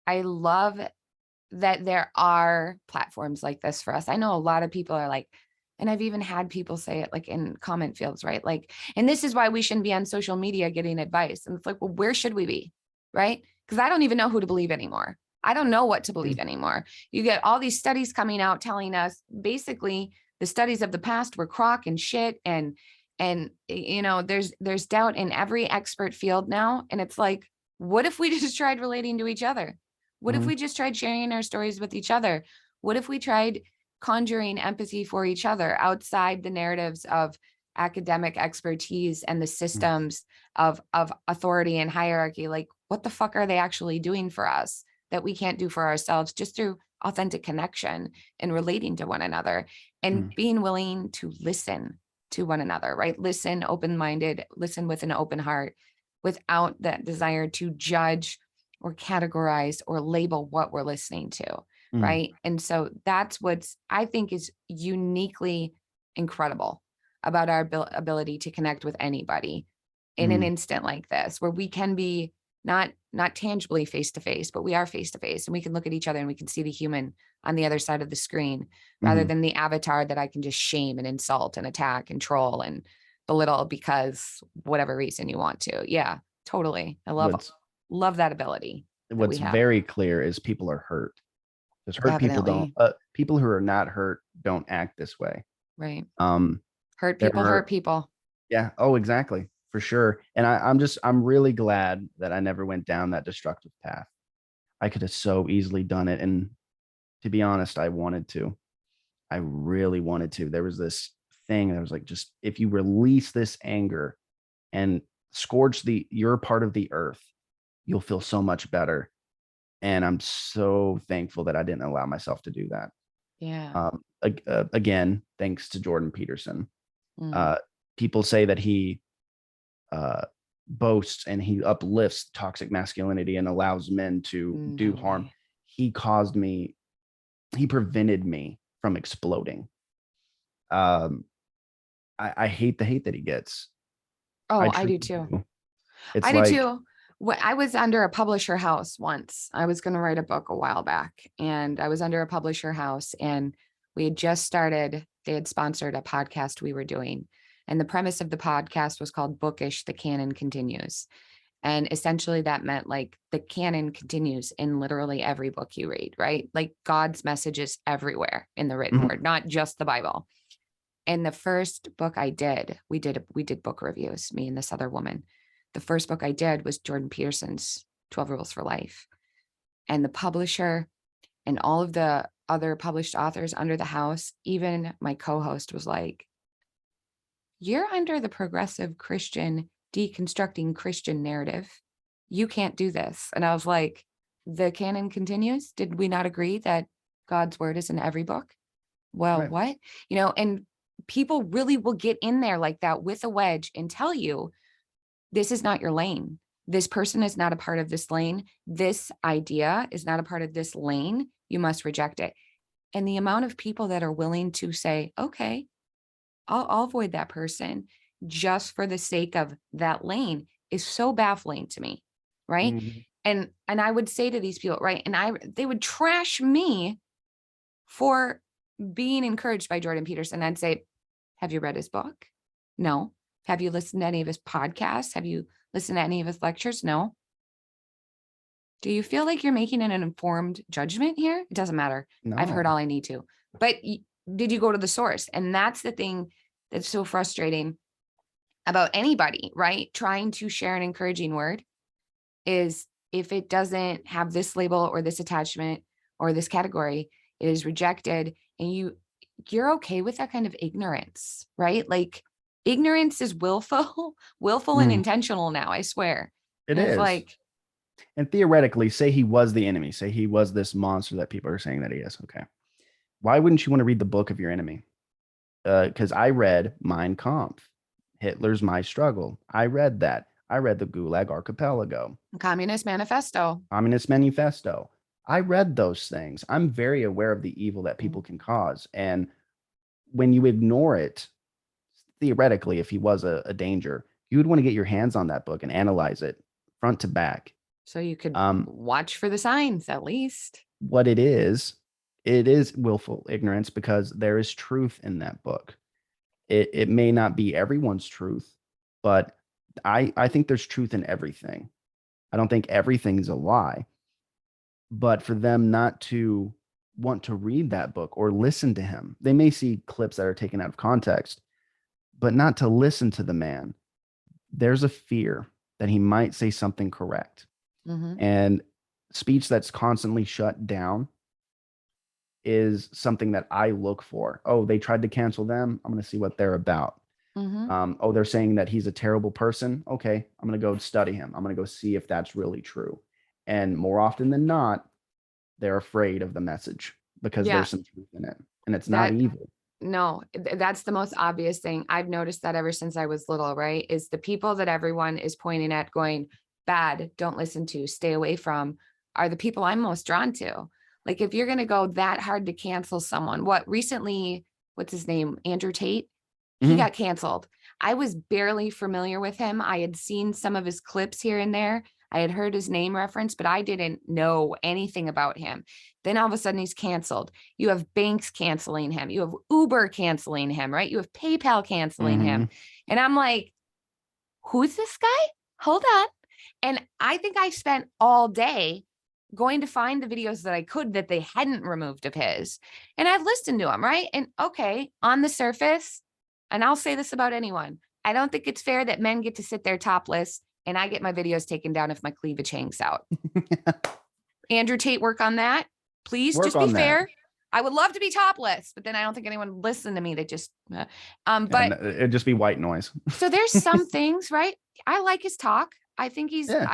I love that there are platforms like this for us. I know a lot of people are like, and I've even had people say it like in comment fields, right? Like, and this is why we shouldn't be on social media getting advice. And it's like, well, where should we be? Right? Because I don't even know who to believe anymore. I don't know what to believe anymore. You get all these studies coming out telling us basically the studies of the past were crock and shit. And there's doubt in every expert field now. And it's like, what if we just tried relating to each other? What if mhm, we just tried sharing our stories with each other? What if we tried conjuring empathy for each other outside the narratives of academic expertise and the mhm, systems of authority and hierarchy? Like, what the fuck are they actually doing for us that we can't do for ourselves just through authentic connection and relating to one another and mhm, being willing to listen to one another, right? Listen open-minded, listen with an open heart without that desire to judge or categorize or label what we're listening to, mhm, right? And so that's what's I think is uniquely incredible about our ability to connect with anybody in an mhm, instant like this, where we can be not tangibly face to face, but we are face to face, and we can look at each other and we can see the human on the other side of the screen, rather mhm. than the avatar that I can just shame and insult and attack and troll and belittle because whatever reason you want to. Yeah, totally. I What's love that ability that we what's have. very clear is people are hurt. Because hurt people don't, Definitely. people who are not hurt don't act this way. Right. Um, Hurt there people are, hurt people. yeah, oh, exactly, for sure. And I'm really glad that I never went down that destructive path. I could have so easily done it. And to be honest, I wanted to. I really wanted to. There was this thing that was like, just if you release this anger and scorch your part of the earth, you'll feel so much better. And I'm so thankful that I didn't allow myself to do that. Yeah. Again, thanks to Jordan Peterson. Mm. Uh, People say that he uh, boasts and he uplifts toxic masculinity and allows men to do No harm. way. He caused me, he prevented me from exploding. Um, I hate the hate that he gets. I Oh, I do truly too. do. It's I do like, too. I was under a publisher house once. I was going to write a book a while back, and I was under a publisher house, and we had just started, they had sponsored a podcast we were doing. And the premise of the podcast was called Bookish, the Canon Continues. And essentially that meant like the canon continues in literally every book you read, right? Like God's message is everywhere in the written mhm, word, not just the Bible. And the first book I did, we did book reviews, me and this other woman. The first book I did was Jordan Peterson's 12 Rules for Life. And the publisher and all of the other published authors under the house, even my co-host was like, "You're under the progressive Christian deconstructing Christian narrative. You can't do this." And I was like, "The canon continues. Did we not agree that God's word is in every book?" well, Right. what? And people really will get in there like that with a wedge and tell you, this is not your lane. This person is not a part of this lane. This idea is not a part of this lane. You must reject it. And the amount of people that are willing to say, okay, I'll avoid that person just for the sake of that lane is so baffling to me. Right. Mhm. And I would say to these people, right. And they would trash me for being encouraged by Jordan Peterson. I'd say, have you read his book? No. Have you listened to any of his podcasts? Have you listened to any of his lectures? No. Do you feel like you're making an informed judgment here? It doesn't matter. I've heard No. all I need to. But did you go to the source? And that's the thing that's so frustrating about anybody, right? Trying to share an encouraging word is if it doesn't have this label or this attachment or this category, it is rejected. And you're okay with that kind of ignorance, right? Like ignorance is willful, and Mm, intentional now, I swear. it And it's is. like, And theoretically, say he was the enemy, say he was this monster that people are saying that he is. Okay. Why wouldn't you want to read the book of your enemy? Because I read Mein Kampf, Hitler's My Struggle. I read that. I read the Gulag Archipelago, Communist Manifesto. Communist Manifesto. I read those things. I'm very aware of the evil that people can cause. And when you ignore it, theoretically, if he was a danger, you would want to get your hands on that book and analyze it front to back. So you could Um, watch for the signs at least. what it is willful ignorance because there is truth in that book. It may not be everyone's truth, but I think there's truth in everything. I don't think everything's a lie, but for them not to want to read that book or listen to him, they may see clips that are taken out of context, but not to listen to the man. There's a fear that he might say something correct. Mm-hmm. And speech that's constantly shut down is something that I look for. Oh, they tried to cancel them. I'm going to see what they're about. Mm-hmm. Oh, they're saying that he's a terrible person. Okay, I'm going to go study him. I'm going to go see if that's really true. And more often than not, they're afraid of the message because Yeah, there's some truth in it and it's not that evil. no, that's the most obvious thing. I've noticed that ever since I was little, right? Is the people that everyone is pointing at going, bad, don't listen to, stay away from, are the people I'm most drawn to. Like if you're going to go that hard to cancel someone, what's his name? Andrew Tate, he Mhm. got canceled. I was barely familiar with him. I had seen some of his clips here and there. I had heard his name referenced, but I didn't know anything about him. Then all of a sudden he's canceled. You have banks canceling him. You have Uber canceling him, right? You have PayPal canceling him. Mhm. And I'm like, who's this guy? Hold on. And I think I spent all day going to find the videos that I could that they hadn't removed of his. And I've listened to them, right? And okay, on the surface, and I'll say this about anyone, I don't think it's fair that men get to sit there topless and I get my videos taken down if my cleavage hangs out. Andrew Tate, work on that. Please Work just be on that. fair. I would love to be topless, but then I don't think anyone would listen to me. They just, And but it'd just be white noise. so there's some things, right? I like his talk. Yeah.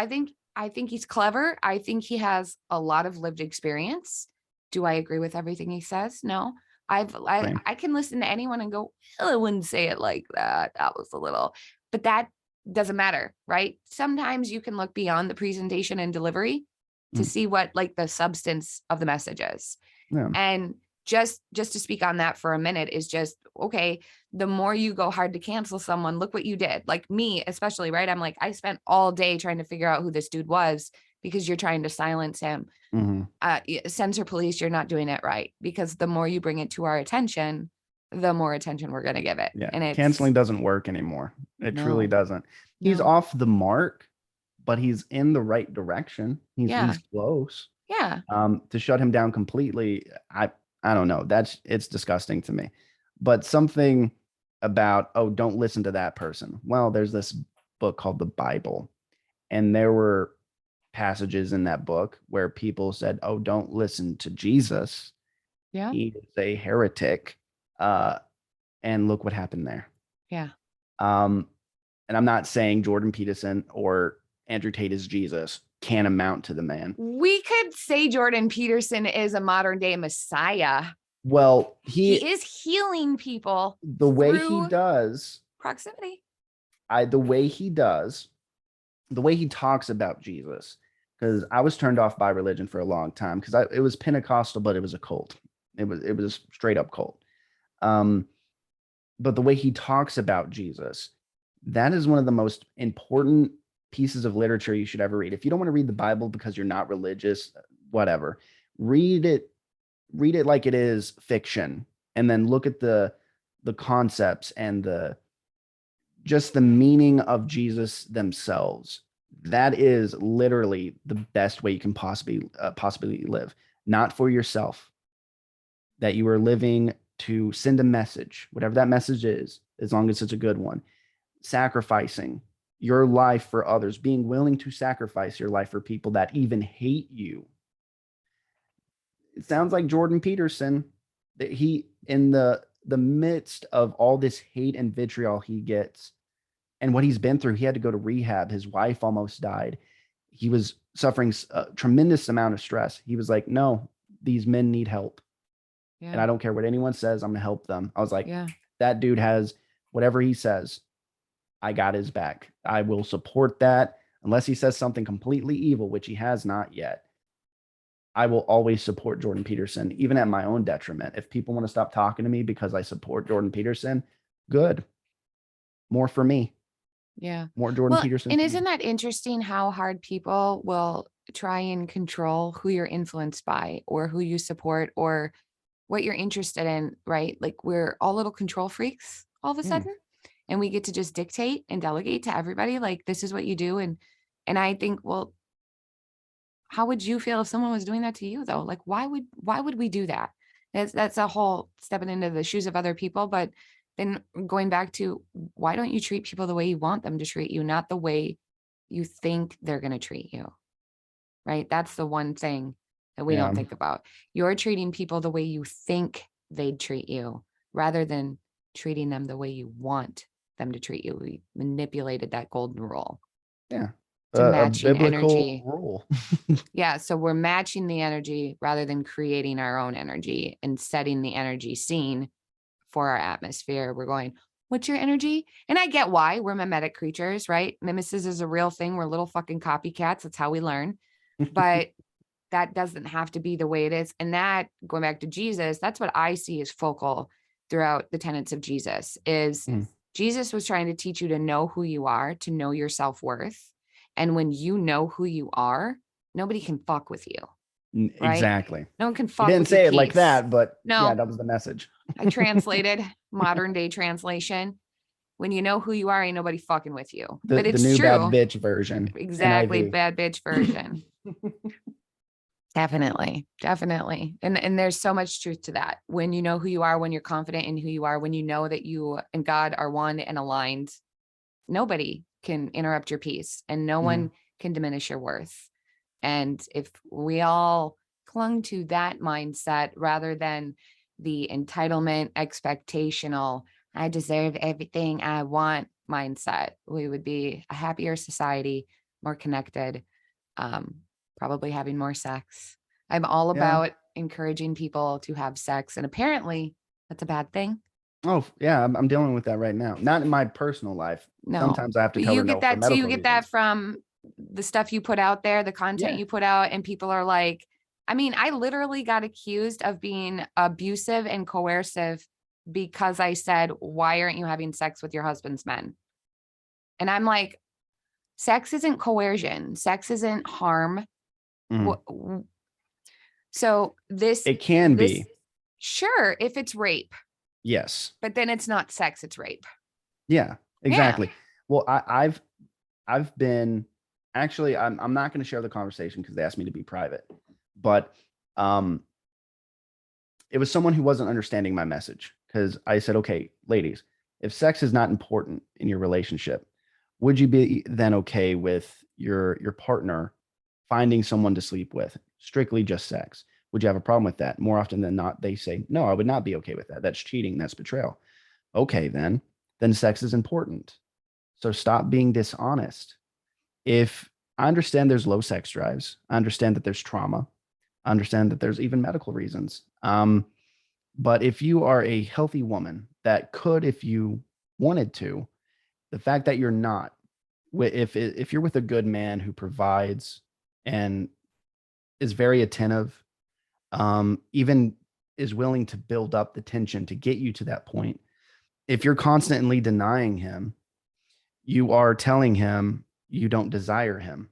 I think he's clever. I think he has a lot of lived experience. Do I agree with everything he says? No. Same. I can listen to anyone and go, well, I wouldn't say it like that. That was a little, but that doesn't matter, right? Sometimes you can look beyond the presentation and delivery to Mm. see what like the substance of the message is. Yeah. And just to speak on that for a minute is just, okay, the more you go hard to cancel someone, look what you did. Like me, especially, right? I'm like, I spent all day trying to figure out who this dude was because you're trying to silence him. Mhm. Censor police, you're not doing it right, because the more you bring it to our attention, the more attention we're going to give it. Yeah. And it's Canceling doesn't work anymore. It truly no, doesn't. He's no. off the mark, but he's in the right direction. Yeah. He's close. Yeah. To shut him down completely, I don't know. It's disgusting to me. But something about, oh, don't listen to that person. Well, there's this book called the Bible, and there were passages in that book where people said, oh, don't listen to Jesus. Yeah. He is a heretic. And look what happened there. Yeah. Um, and I'm not saying Jordan Peterson or Andrew Tate is Jesus can amount to the man. We could say Jordan Peterson is a modern day Messiah. Well, He is healing people the way he through does, proximity. the way he does, the way he talks about Jesus, because I was turned off by religion for a long time because it was Pentecostal, but it was a cult. It was a straight up cult. Um, but the way he talks about Jesus, that is one of the most important pieces of literature you should ever read. If you don't want to read the Bible because you're not religious, whatever, read it. Read it like it is fiction, and then look at the concepts and the just the meaning of Jesus themselves. That is literally the best way you can possibly live. Not for yourself, that you are living to send a message, whatever that message is, as long as it's a good one. Sacrificing your life for others, being willing to sacrifice your life for people that even hate you. It sounds like Jordan Peterson, that he in the midst of all this hate and vitriol he gets and what he's been through, he had to go to rehab. His wife almost died. He was suffering a tremendous amount of stress. He was like, no, these men need help. And I don't care what anyone says, I'm going to help them. I was like, that dude has whatever he says. I got his back. I will support that unless he says something completely evil, which he has not yet. I will always support Jordan Peterson, even at my own detriment. If people want to stop talking to me because I support Jordan Peterson, good. More for me. Yeah. More Jordan Peterson. And isn't that interesting how hard people will try and control who you're influenced by or who you support or what you're interested in, right? Like we're all little control freaks all of a sudden, and we get to just dictate and delegate to everybody. Like, this is what you do. And I think, well, how would you feel if someone was doing that to you though? Like, why would we do that? That's a whole stepping into the shoes of other people. But then going back to, why don't you treat people the way you want them to treat you, not the way you think they're going to treat you? Right? That's the one thing that we don't think about. You're treating people the way you think they'd treat you rather than treating them the way you want them to treat you. We manipulated that golden rule. Yeah. To matching biblical energy. rule. Yeah. So we're matching the energy rather than creating our own energy and setting the energy scene for our atmosphere. We're going, what's your energy? And I get why. We're mimetic creatures, right? Mimesis is a real thing. We're little fucking copycats. That's how we learn. But that doesn't have to be the way it is. And that, going back to Jesus, that's what I see as focal throughout the tenets of Jesus is Jesus was trying to teach you to know who you are, to know your self-worth. And when you know who you are, nobody can fuck with you. Right? Exactly. No one can fuck with you. you. Didn't say it like that, but no, yeah, that was the message. I translated modern day translation. When you know who you are, ain't nobody fucking with you. But it's the new true. bad bitch version. Exactly. NIV. Bad bitch version. Definitely. And there's so much truth to that. When you know who you are, when you're confident in who you are, when you know that you and God are one and aligned, nobody can interrupt your peace and no one can diminish your worth. And if we all clung to that mindset rather than the entitlement, expectational, I deserve everything I want mindset, we would be a happier society, more connected, probably having more sex. I'm all about encouraging people to have sex. And apparently that's a bad thing. Oh, yeah. I'm dealing with that right now. Not in my personal life. No. Sometimes I have to tell you her get no that for too. medical You get that reasons. from the stuff you put out there, the content you put out, and people are like, I mean, I literally got accused of being abusive and coercive because I said, why aren't you having sex with your husband's men? And I'm like, sex isn't coercion. Sex isn't harm. So it can be. Sure, if it's rape. Yes. But then it's not sex, it's rape. Yeah, exactly. Yeah. Well, I've been actually, I'm not going to share the conversation because they asked me to be private, but it was someone who wasn't understanding my message because I said, okay, ladies, if sex is not important in your relationship, would you be then okay with your partner finding someone to sleep with, strictly just sex? Would you have a problem with that? More often than not, they say, no, I would not be okay with that. That's cheating. That's betrayal. Okay, then sex is important. So stop being dishonest. If I understand there's low sex drives, I understand that there's trauma, I understand that there's even medical reasons. But if you are a healthy woman that could, if you wanted to, the fact that you're not, if you're with a good man who provides and is very attentive, even is willing to build up the tension to get you to that point. If you're constantly denying him, you are telling him you don't desire him.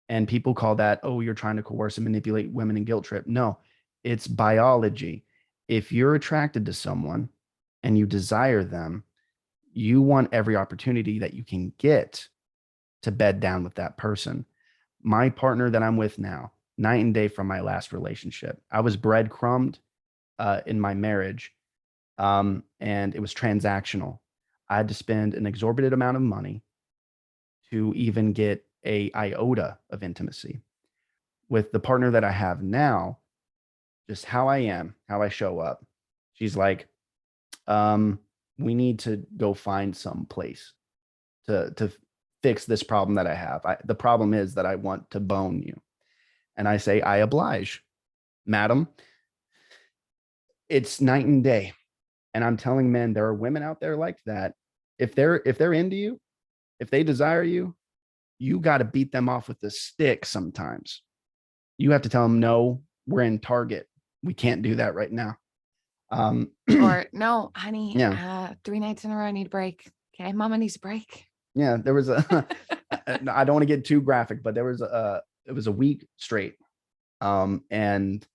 And people call that, oh, you're trying to coerce and manipulate women and guilt trip. No, it's biology. If you're attracted to someone and you desire them, you want every opportunity that you can get to bed down with that person. My partner that I'm with now, night and day from my last relationship, I was breadcrumbed in my marriage, and it was transactional. I had to spend an exorbitant amount of money to even get a iota of intimacy. With the partner that I have now, just how I am, how I show up, she's like, we need to go find some place to fix this problem that I have. The problem is that I want to bone you. And I say, I oblige, madam. It's night and day. And I'm telling men, there are women out there like that. If they're into you, if they desire you, you got to beat them off with a stick sometimes. You have to tell them, no, we're in Target. We can't do that right now. Or no, honey, Yeah. 3 nights in a row, I need a break. Okay, mama needs a break. Yeah, there was a, I don't want to get too graphic, but it was a week straight. And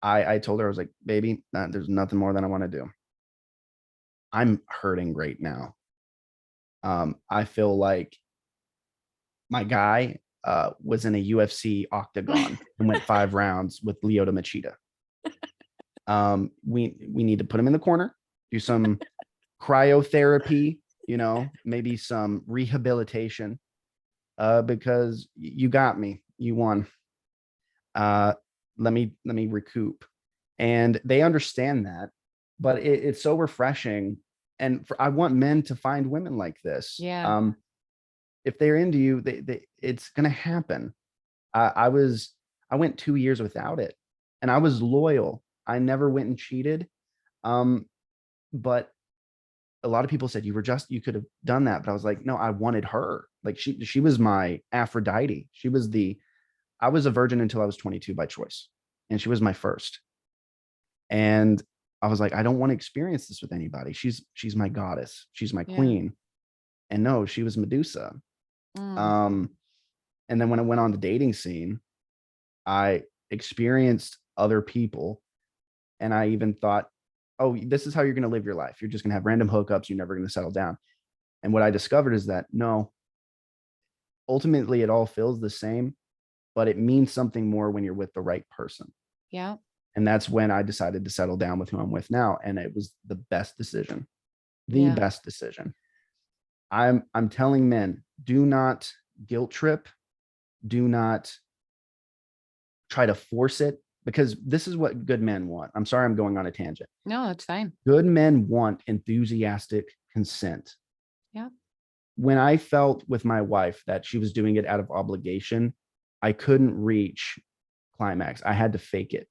I told her, I was like, baby, there's nothing more than I want to do. I'm hurting right now. I feel like my guy was in a UFC octagon and went 5 rounds with Lyoto Machida. We need to put him in the corner, do some cryotherapy, maybe some rehabilitation, because you got me, you won. Let me recoup. And they understand that, but it's so refreshing. And I want men to find women like this. Yeah. If they're into you, it's going to happen. I went 2 years without it, and I was loyal. I never went and cheated. But a lot of people said you could have done that. But I was like, no, I wanted her. Like she was my Aphrodite. I was a virgin until I was 22 by choice, and she was my first. And I was like, I don't want to experience this with anybody. She's my goddess. She's my queen. And no, she was Medusa. And then when I went on the dating scene, I experienced other people, and I even thought, oh, this is how you're going to live your life. You're just going to have random hookups. You're never going to settle down. And what I discovered is that no, ultimately it all feels the same, but it means something more when you're with the right person. Yeah. And that's when I decided to settle down with who I'm with now. And it was the best decision, best decision. I'm telling men, do not guilt trip. Do not try to force it, because this is what good men want. I'm sorry, I'm going on a tangent. No, it's fine. Good men want enthusiastic consent. Yeah. When I felt with my wife that she was doing it out of obligation, I couldn't reach climax. I had to fake it.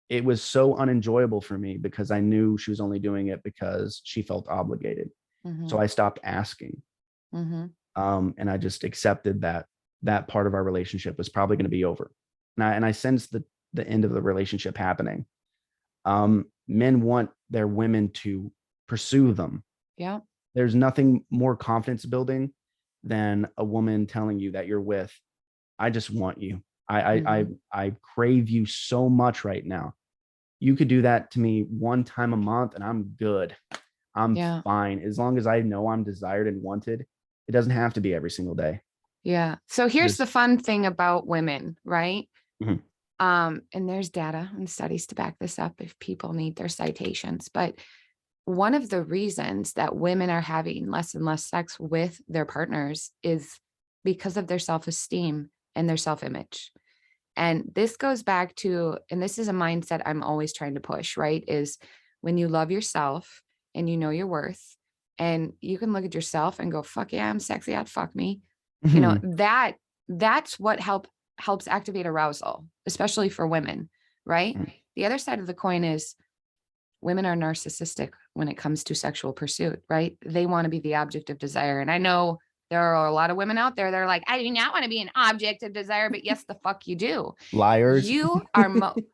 It was so unenjoyable for me because I knew she was only doing it because she felt obligated. Mm-hmm. So I stopped asking. Mm-hmm. And I just accepted that part of our relationship was probably going to be over. And I sensed the end of the relationship happening. Men want their women to pursue them. Yeah. There's nothing more confidence building than a woman telling you that you're with, I just want you. I crave you so much right now. You could do that to me one time a month and I'm good. I'm fine. As long as I know I'm desired and wanted, it doesn't have to be every single day. Yeah. So here's the fun thing about women, right? Mm-hmm. And there's data and studies to back this up if people need their citations. But one of the reasons that women are having less and less sex with their partners is because of their self-esteem and their self-image. And this goes back to, and this is a mindset I'm always trying to push, right? Is when you love yourself and you know your worth, and you can look at yourself and go, fuck yeah, I'm sexy. I'd fuck me. Mm-hmm. That's what helps activate arousal, especially for women, right? Mm-hmm. The other side of the coin is women are narcissistic when it comes to sexual pursuit, right? They want to be the object of desire. And I know there are a lot of women out there that are like, I do not want to be an object of desire, but yes, the fuck you do. Liars.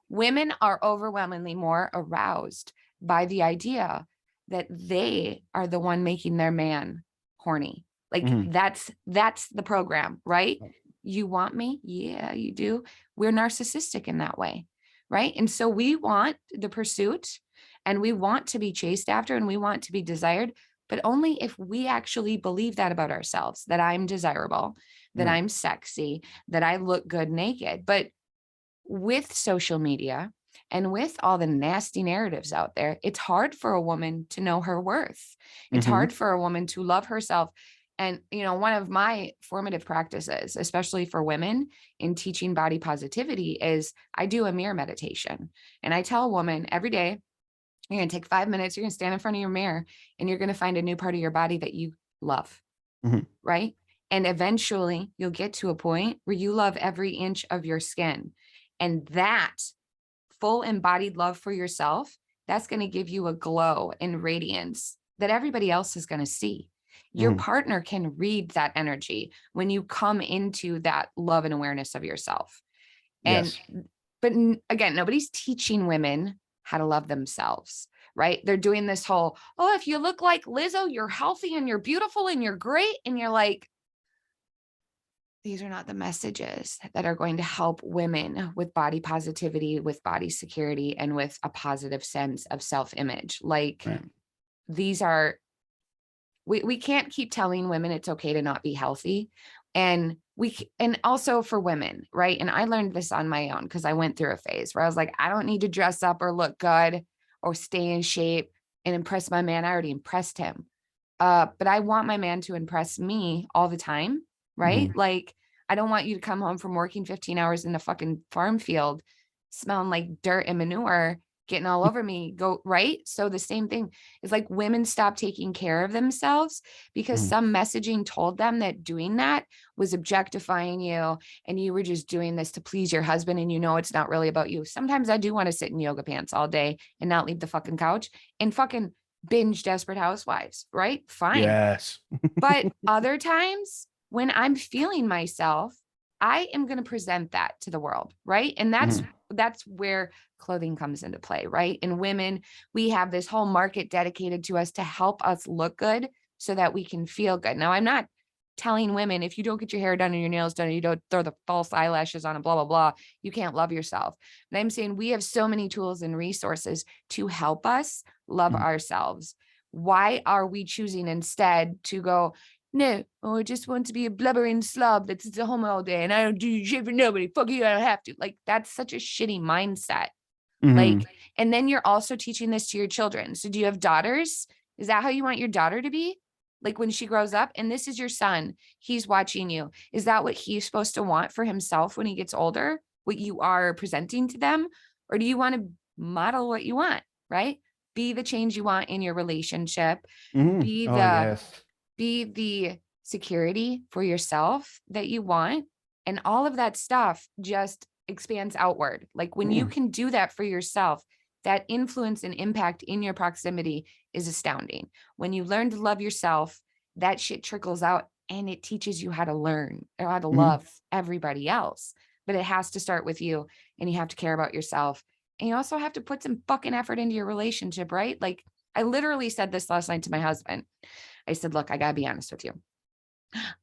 Women are overwhelmingly more aroused by the idea that they are the one making their man horny. Like that's the program, right? You want me? Yeah, you do. We're narcissistic in that way, right? And so we want the pursuit, and we want to be chased after, and we want to be desired, but only if we actually believe that about ourselves, that I'm desirable, that I'm sexy, that I look good naked. But with social media and with all the nasty narratives out there, it's hard for a woman to know her worth. It's hard for a woman to love herself. And, one of my formative practices, especially for women in teaching body positivity, is I do a mirror meditation. And I tell a woman every day, you're going to take 5 minutes, you're going to stand in front of your mirror, and you're going to find a new part of your body that you love. Right. And eventually you'll get to a point where you love every inch of your skin. And that full embodied love for yourself, that's going to give you a glow and radiance that everybody else is going to see. Your partner can read that energy when you come into that love and awareness of yourself. And, but again, nobody's teaching women how to love themselves, right? They're doing this whole, oh, if you look like Lizzo, you're healthy and you're beautiful and you're great. And you're like, these are not the messages that are going to help women with body positivity, with body security, and with a positive sense of self-image. Like these are, we can't keep telling women it's okay to not be healthy. And also for women, right? And I learned this on my own because I went through a phase where I was like, I don't need to dress up or look good or stay in shape and impress my man. I already impressed him. But I want my man to impress me all the time, right? Like, I don't want you to come home from working 15 hours in the fucking farm field, smelling like dirt and manure, getting all over me, right? So the same thing is like women stop taking care of themselves because some messaging told them that doing that was objectifying you and you were just doing this to please your husband, and it's not really about you. Sometimes I do want to sit in yoga pants all day and not leave the fucking couch and fucking binge Desperate Housewives, right? Fine. Yes. But other times when I'm feeling myself, I am going to present that to the world, right? And that's where clothing comes into play, right? And women, we have this whole market dedicated to us to help us look good so that we can feel good. Now, I'm not telling women, if you don't get your hair done and your nails done, and you don't throw the false eyelashes on and blah, blah, blah, you can't love yourself. But I'm saying we have so many tools and resources to help us love ourselves. Why are we choosing instead to go, no, I just want to be a blubbering slob that's at home all day and I don't do shit for nobody. Fuck you, I don't have to. Like, that's such a shitty mindset. Like, and then you're also teaching this to your children. So do you have daughters? Is that how you want your daughter to be? Like when she grows up, and this is your son, he's watching you. Is that what he's supposed to want for himself when he gets older? What you are presenting to them? Or do you want to model what you want, right? Be the change you want in your relationship. Be the security for yourself that you want. And all of that stuff just expands outward. Like when you can do that for yourself, that influence and impact in your proximity is astounding. When you learn to love yourself, that shit trickles out and it teaches you how to learn or how to love everybody else. But it has to start with you, and you have to care about yourself. And you also have to put some fucking effort into your relationship, right? Like I literally said this last night to my husband. I said, look, I gotta be honest with you.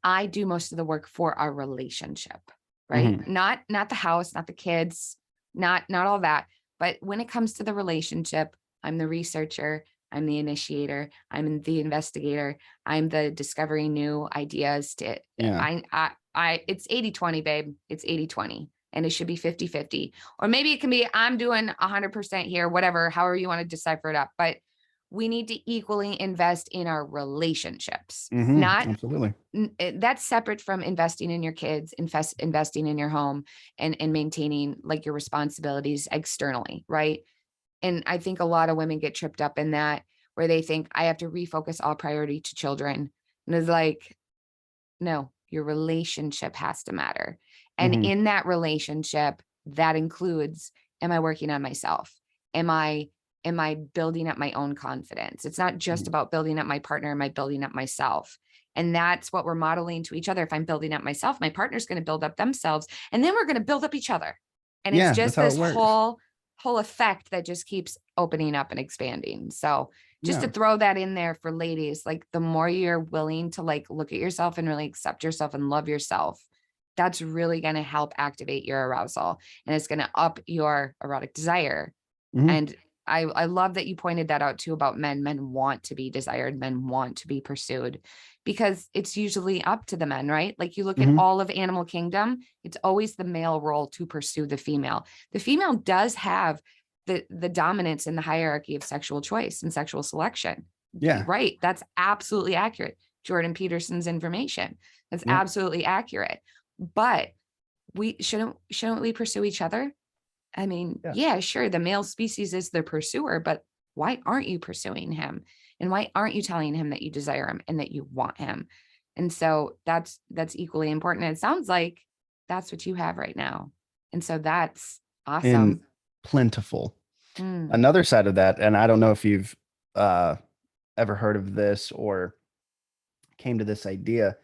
I do most of the work for our relationship, right? Not the house, not the kids, not all that. But when it comes to the relationship, I'm the researcher, I'm the initiator, I'm the investigator, I'm the discovering new ideas to it's 80-20, babe. It's 80-20. And it should be 50-50. Or maybe it can be, I'm doing 100% here, whatever, however you want to decipher it up. But we need to equally invest in our relationships. Absolutely. That's separate from investing in your kids, investing in your home and maintaining like your responsibilities externally. Right. And I think a lot of women get tripped up in that, where they think I have to refocus all priority to children. And it's like, no, your relationship has to matter. And in that relationship, that includes am I working on myself? Am I building up my own confidence? It's not just about building up my partner. Am I building up myself? And that's what we're modeling to each other. If I'm building up myself, my partner's going to build up themselves, and then we're going to build up each other. And it's Yeah, that's just how it this works. whole effect that just keeps opening up and expanding. So just to Yeah. throw that in there for ladies, like the more you're willing to like look at yourself and really accept yourself and love yourself, that's really going to help activate your arousal, and it's going to up your erotic desire. Mhm. And I love that you pointed that out too about men. Men want to be desired. Men want to be pursued, because it's usually up to the men, right? Like you look at Mhm. all of animal kingdom, it's always the male role to pursue the female. The female does have the dominance in the hierarchy of sexual choice and sexual selection. Yeah. Right. That's absolutely accurate. Jordan Peterson's information. That's Yeah. absolutely accurate. But we shouldn't we pursue each other? I mean, Yeah. yeah, sure, the male species is the pursuer, but why aren't you pursuing him? And why aren't you telling him that you desire him and that you want him? And so that's equally important. And it sounds like that's what you have right now. And so that's And awesome. plentiful. Mm, Another side of that, and I don't know if you've uh, ever heard of this or came to this idea.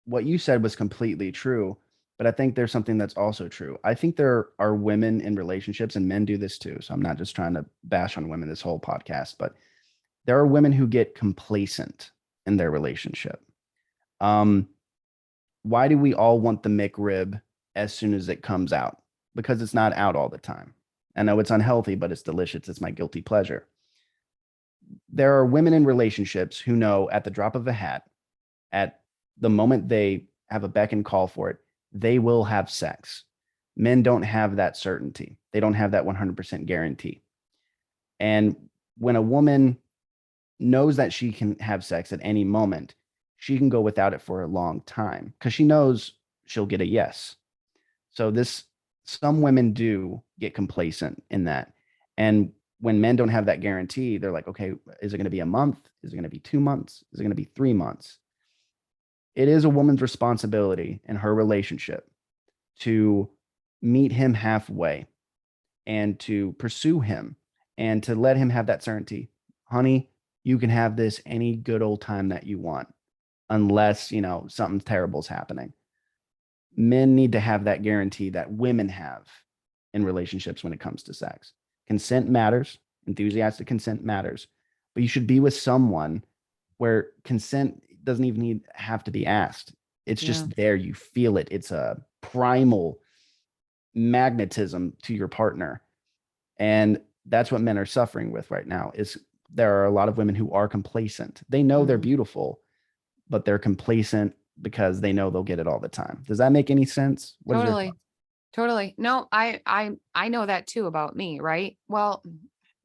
What you said was completely true, but I think there's something that's also true. I think there are women in relationships, and men do this too. So I'm not just trying to bash on women this whole podcast, but there are women who get complacent in their relationship. Um, why do we all want the McRib as soon as it comes out? Because it's not out all the time. I know it's unhealthy, but it's delicious. It's my guilty pleasure. There are women in relationships who know at the drop of a hat, at the moment they have a beck and call for it, they will have sex. Men don't have that certainty. They don't have that 100% guarantee. And when a woman knows that she can have sex at any moment, she can go without it for a long time because she knows she'll get a yes. So some women do get complacent in that. And when men don't have that guarantee, they're like, okay, is it going to be a month? Is it going to be 2 months? Is it going to be 3 months? It is a woman's responsibility in her relationship to meet him halfway and to pursue him and to let him have that certainty. Honey, you can have this any good old time that you want, unless, something terrible is happening. Men need to have that guarantee that women have in relationships when it comes to sex. Consent matters, enthusiastic consent matters, but you should be with someone where consent doesn't even have to be asked. It's yeah, just there. You feel it. It's a primal magnetism to your partner. And that's what men are suffering with right now is there are a lot of women who are complacent. They know they're mhm, beautiful, but they're complacent because they know they'll get it all the time. Does that make any sense? What is your thought? totally. Totally. No, I know that too about me, right? Well,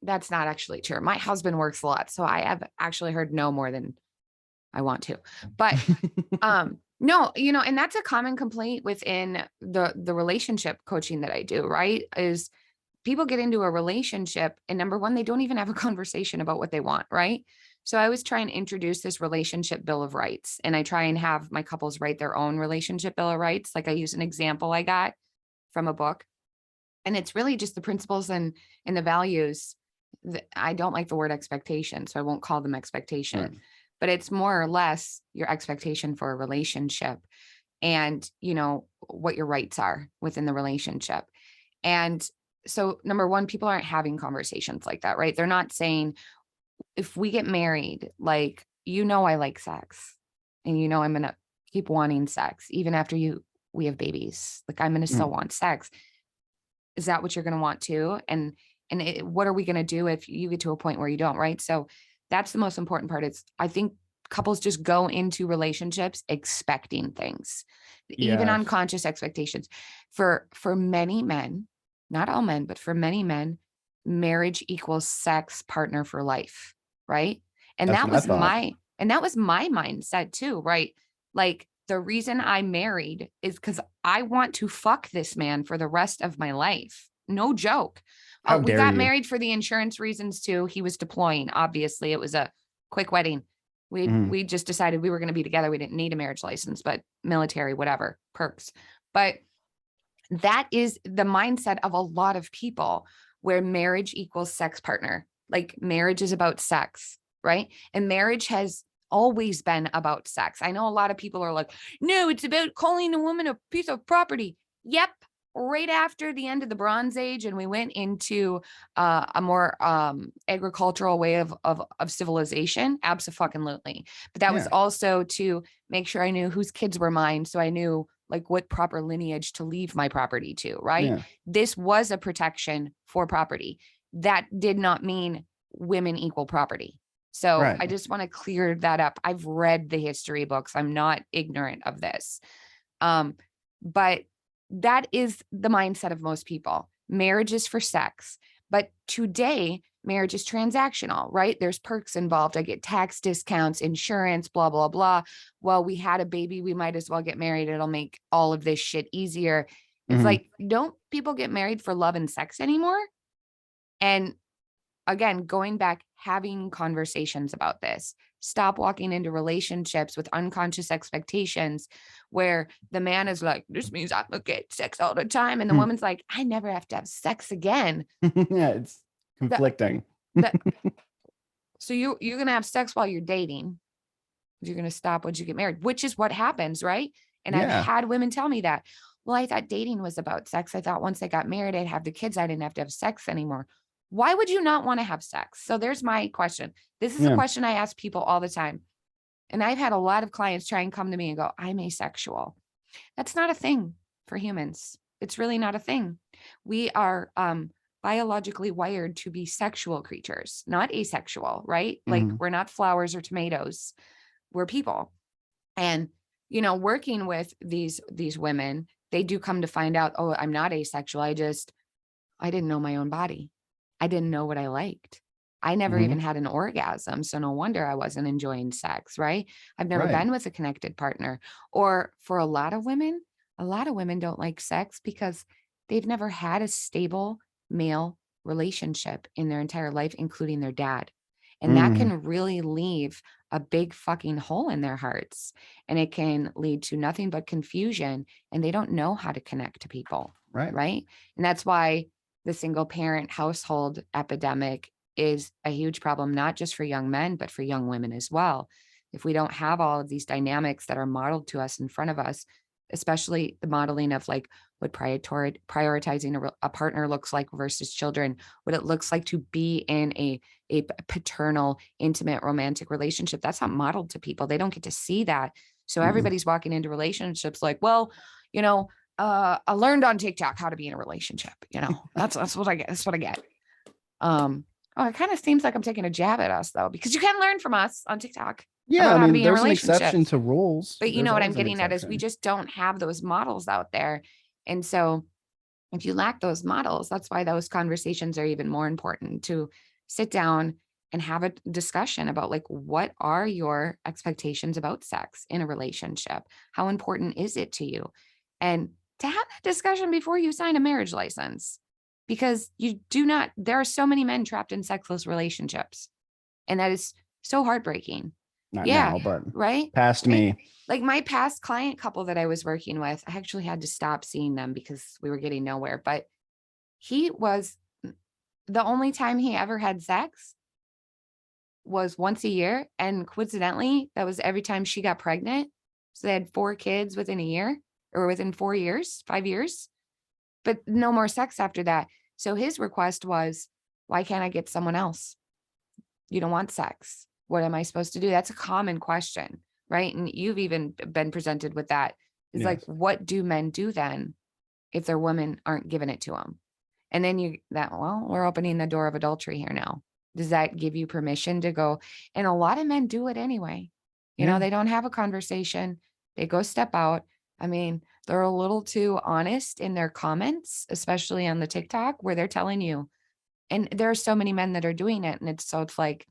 that's not actually true. My husband works a lot, so I have actually heard no more than I want to. But no, and that's a common complaint within the relationship coaching that I do, right? Is people get into a relationship and number one, they don't even have a conversation about what they want, right? So I always try and introduce this relationship bill of rights, and I try and have my couples write their own relationship bill of rights. Like I use an example I got from a book, and it's really just the principles and the values. I don't like the word expectation, so I won't call them Right. expectation, but it's more or less your expectation for a relationship, and what your rights are within the relationship. And so number one, people aren't having conversations like that, right? They're not saying, if we get married, like, I like sex, and I'm gonna keep wanting sex even after we have babies. Like, I'm gonna still Mm. want sex. Is that what you're going to want to? And what are we going to do if you get to a point where you don't, right? So that's the most important part. It's, I think couples just go into relationships expecting things, even Yes. unconscious expectations. For many men, not all men, but for many men, marriage equals sex partner for life, right? And That's that what I was thought. my mindset too, right? Like, the reason I married is because I want to fuck this man for the rest of my life. No joke. How We dare got you? married for the insurance reasons too. He was deploying. Obviously, it was a quick wedding. We Mhm. we just decided we were going to be together. We didn't need a marriage license, but military, whatever, perks. But that is the mindset of a lot of people, where marriage equals sex partner. Like marriage is about sex, right? And marriage has always been about sex. I know a lot of people are like, no, it's about calling a woman a piece of property. Yep. Right after the end of the Bronze Age, and we went into a more agricultural way of civilization, absolutely. But that was also to make sure I knew whose kids were mine, so I knew like what proper lineage to leave my property to, right? Yeah. This was a protection for property. That did not mean women equal property. So Right. I just want to clear that up. I've read the history books. I'm not ignorant of this. But that is the mindset of most people. Marriage is for sex. But today, marriage is transactional, right? There's perks involved. I get tax discounts, insurance, blah, blah, blah. Well, we had a baby, we might as well get married. It'll make all of this shit easier. It's like, don't people get married for love and sex anymore? And again, going back, having conversations about this. Stop walking into relationships with unconscious expectations where the man is like, this means I'm gonna get sex all the time. And the woman's like, I never have to have sex again. Yeah, it's conflicting. So you're going to have sex while you're dating. You're going to stop once you get married, which is what happens, right? And I've had women tell me that. Well, I thought dating was about sex. I thought once I got married, I'd have the kids. I didn't have to have sex anymore. Why would you not want to have sex? So there's my question. This is a question I ask people all the time. And I've had a lot of clients try and come to me and go, I'm asexual. That's not a thing for humans. It's really not a thing. We are biologically wired to be sexual creatures, not asexual, right? Like we're not flowers or tomatoes. We're people. And, you know, working with these women, they do come to find out, oh, I'm not asexual. I didn't know my own body. I didn't know what I liked. I never even had an orgasm. So no wonder I wasn't enjoying sex, right? I've never been with a connected partner. Or for a lot of women don't like sex because they've never had a stable male relationship in their entire life, including their dad. And that can really leave a big fucking hole in their hearts. And it can lead to nothing but confusion. And they don't know how to connect to people. Right. And that's why the single parent household epidemic is a huge problem, not just for young men, but for young women as well. If we don't have all of these dynamics that are modeled to us in front of us, especially the modeling of like what prioritizing a partner looks like versus children, what it looks like to be in a paternal, intimate, romantic relationship, that's not modeled to people. They don't get to see that. So everybody's walking into relationships like, well, you know, I learned on TikTok how to be in a relationship. You know, that's what I get. That's what I get. Oh, it kind of seems like I'm taking a jab at us though, because you can learn from us on TikTok. Yeah, I mean, there's an exception to rules. But you know what I'm getting at is we just don't have those models out there. And so if you lack those models, that's why those conversations are even more important, to sit down and have a discussion about like, what are your expectations about sex in a relationship? How important is it to you? And to have that discussion before you sign a marriage license, because there are so many men trapped in sexless relationships. And that is so heartbreaking. Not now, but right. Past me. Like my past client couple that I was working with, I actually had to stop seeing them because we were getting nowhere. But he was, the only time he ever had sex was once a year. And coincidentally, that was every time she got pregnant. So they had 4 kids within a year, or within 4 years, 5 years, but no more sex after that. So his request was, why can't I get someone else? You don't want sex. What am I supposed to do? That's a common question, right? And you've even been presented with that. It's like, what do men do then if their women aren't giving it to them? And then we're opening the door of adultery here now. Does that give you permission to go? And a lot of men do it anyway. You know, they don't have a conversation. They go step out. I mean, they're a little too honest in their comments, especially on the TikTok, where they're telling you. And there are so many men that are doing it. And it's like,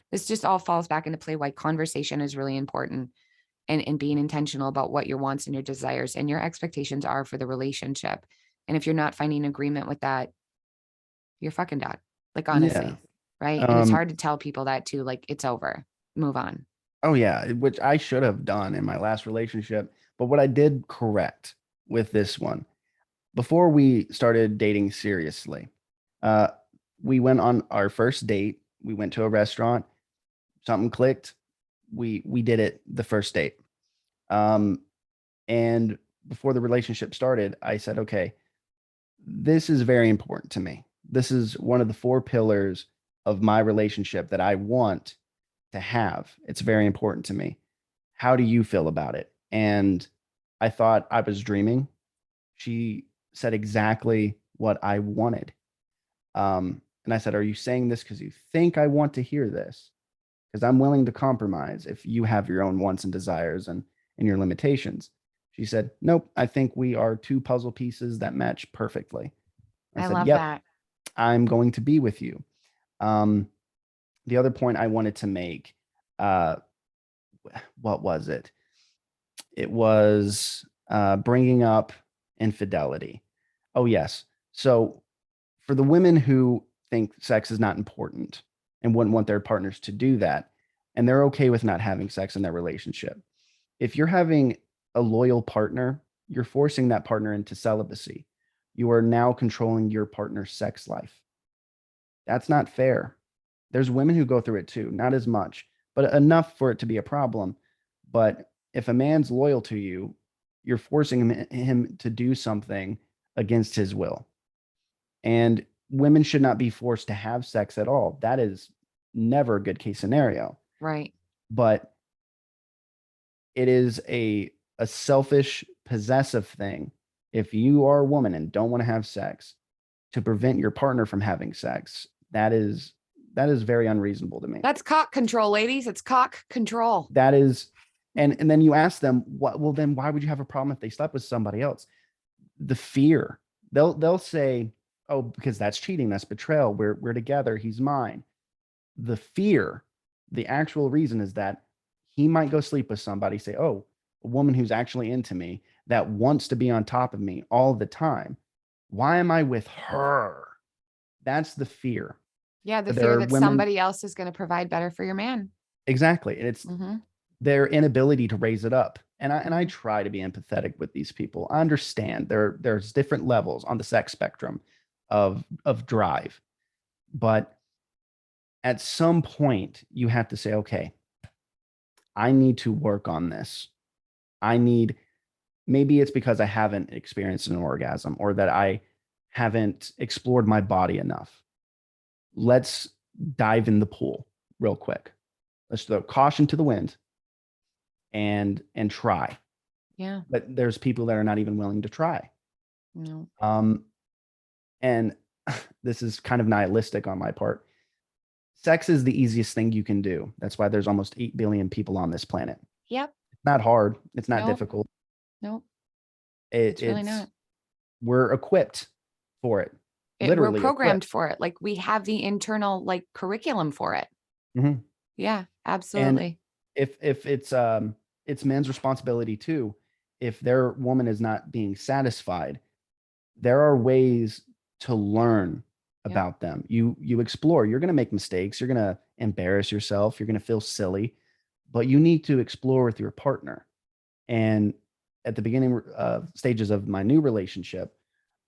this just all falls back into play why conversation is really important, and being intentional about what your wants and your desires and your expectations are for the relationship. And if you're not finding agreement with that, you're fucking done. Like, honestly. Right. And it's hard to tell people that too. Like, it's over, move on. Oh yeah. Which I should have done in my last relationship. But what I did correct with this one, before we started dating seriously, uh, we went on our first date. We went to a restaurant. Something clicked. We did it the first date. Um, and before the relationship started, I said, okay, this is very important to me. This is one of the four pillars of my relationship that I want to have. It's very important to me. How do you feel about it? And I thought I was dreaming. She said exactly what I wanted. And I said, are you saying this because you think I want to hear this? Because I'm willing to compromise if you have your own wants and desires and your limitations. She said, nope, I think we are two puzzle pieces that match perfectly. I I said, love yep, that. I'm going to be with you. Um, the other point I wanted to make, uh, what was it? It was bringing up infidelity. Oh, yes. So for the women who think sex is not important and wouldn't want their partners to do that, and they're okay with not having sex in their relationship, if you're having a loyal partner, you're forcing that partner into celibacy. You are now controlling your partner's sex life. That's not fair. There's women who go through it too, not as much, but enough for it to be a problem. But if a man's loyal to you, you're forcing him to do something against his will. And women should not be forced to have sex at all. That is never a good case scenario. Right. But it is a selfish, possessive thing. If you are a woman and don't want to have sex, to prevent your partner from having sex, that is very unreasonable to me. That's cock control, ladies. It's cock control. That is, and then you ask them, what? Well, then why would you have a problem if they slept with somebody else? The fear. They'll say, oh, because that's cheating, that's betrayal. We're together. He's mine. The fear, the actual reason is that he might go sleep with somebody, say, oh, a woman who's actually into me that wants to be on top of me all the time. Why am I with her? That's the fear. Yeah, the There fear are that women, somebody else is going to provide better for your man. exactly. And it's Hmm. their inability to raise it up. And I Hmm. try to be empathetic with these people. I understand there's different levels on the sex spectrum of drive. But at some point you have to say, okay, I need to work on this. I need, maybe it's because I haven't experienced an orgasm or that I haven't explored my body enough. Let's dive in the pool real quick. Let's throw caution to the wind and try. Yeah. But there's people that are not even willing to try. No. Um, and this is kind of nihilistic on my part. Sex is the easiest thing you can do. That's why there's almost 8 billion people on this planet. Yep. It's not hard. It's not Nope. difficult. Nope. It, It's really it's not. we're equipped for it. We're Literally equipped. programmed for it. Like we have the internal like curriculum for it. Mhm. Yeah, And absolutely. if it's men's responsibility too. If their woman is not being satisfied, there are ways to learn Yep. about them. You explore. You're going to make mistakes. You're going to embarrass yourself. You're going to feel silly, but you need to explore with your partner. And at the beginning stages of my new relationship,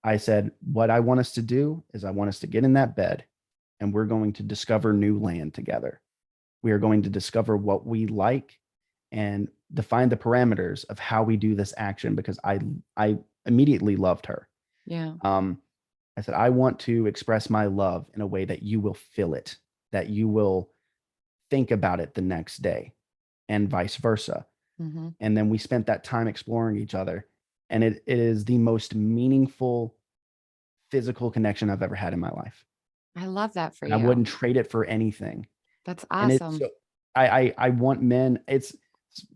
I said, what I want us to do is I want us to get in that bed and we're going to discover new land together. We are going to discover what we like and define the parameters of how we do this action because I immediately loved her. Yeah. Um, I said, I want to express my love in a way that you will feel it, that you will think about it the next day, and vice versa. Hmm. And then we spent that time exploring each other. And it is the most meaningful physical connection I've ever had in my life. I love that for And I you. wouldn't trade it for anything. That's And it's awesome. so I want men, it's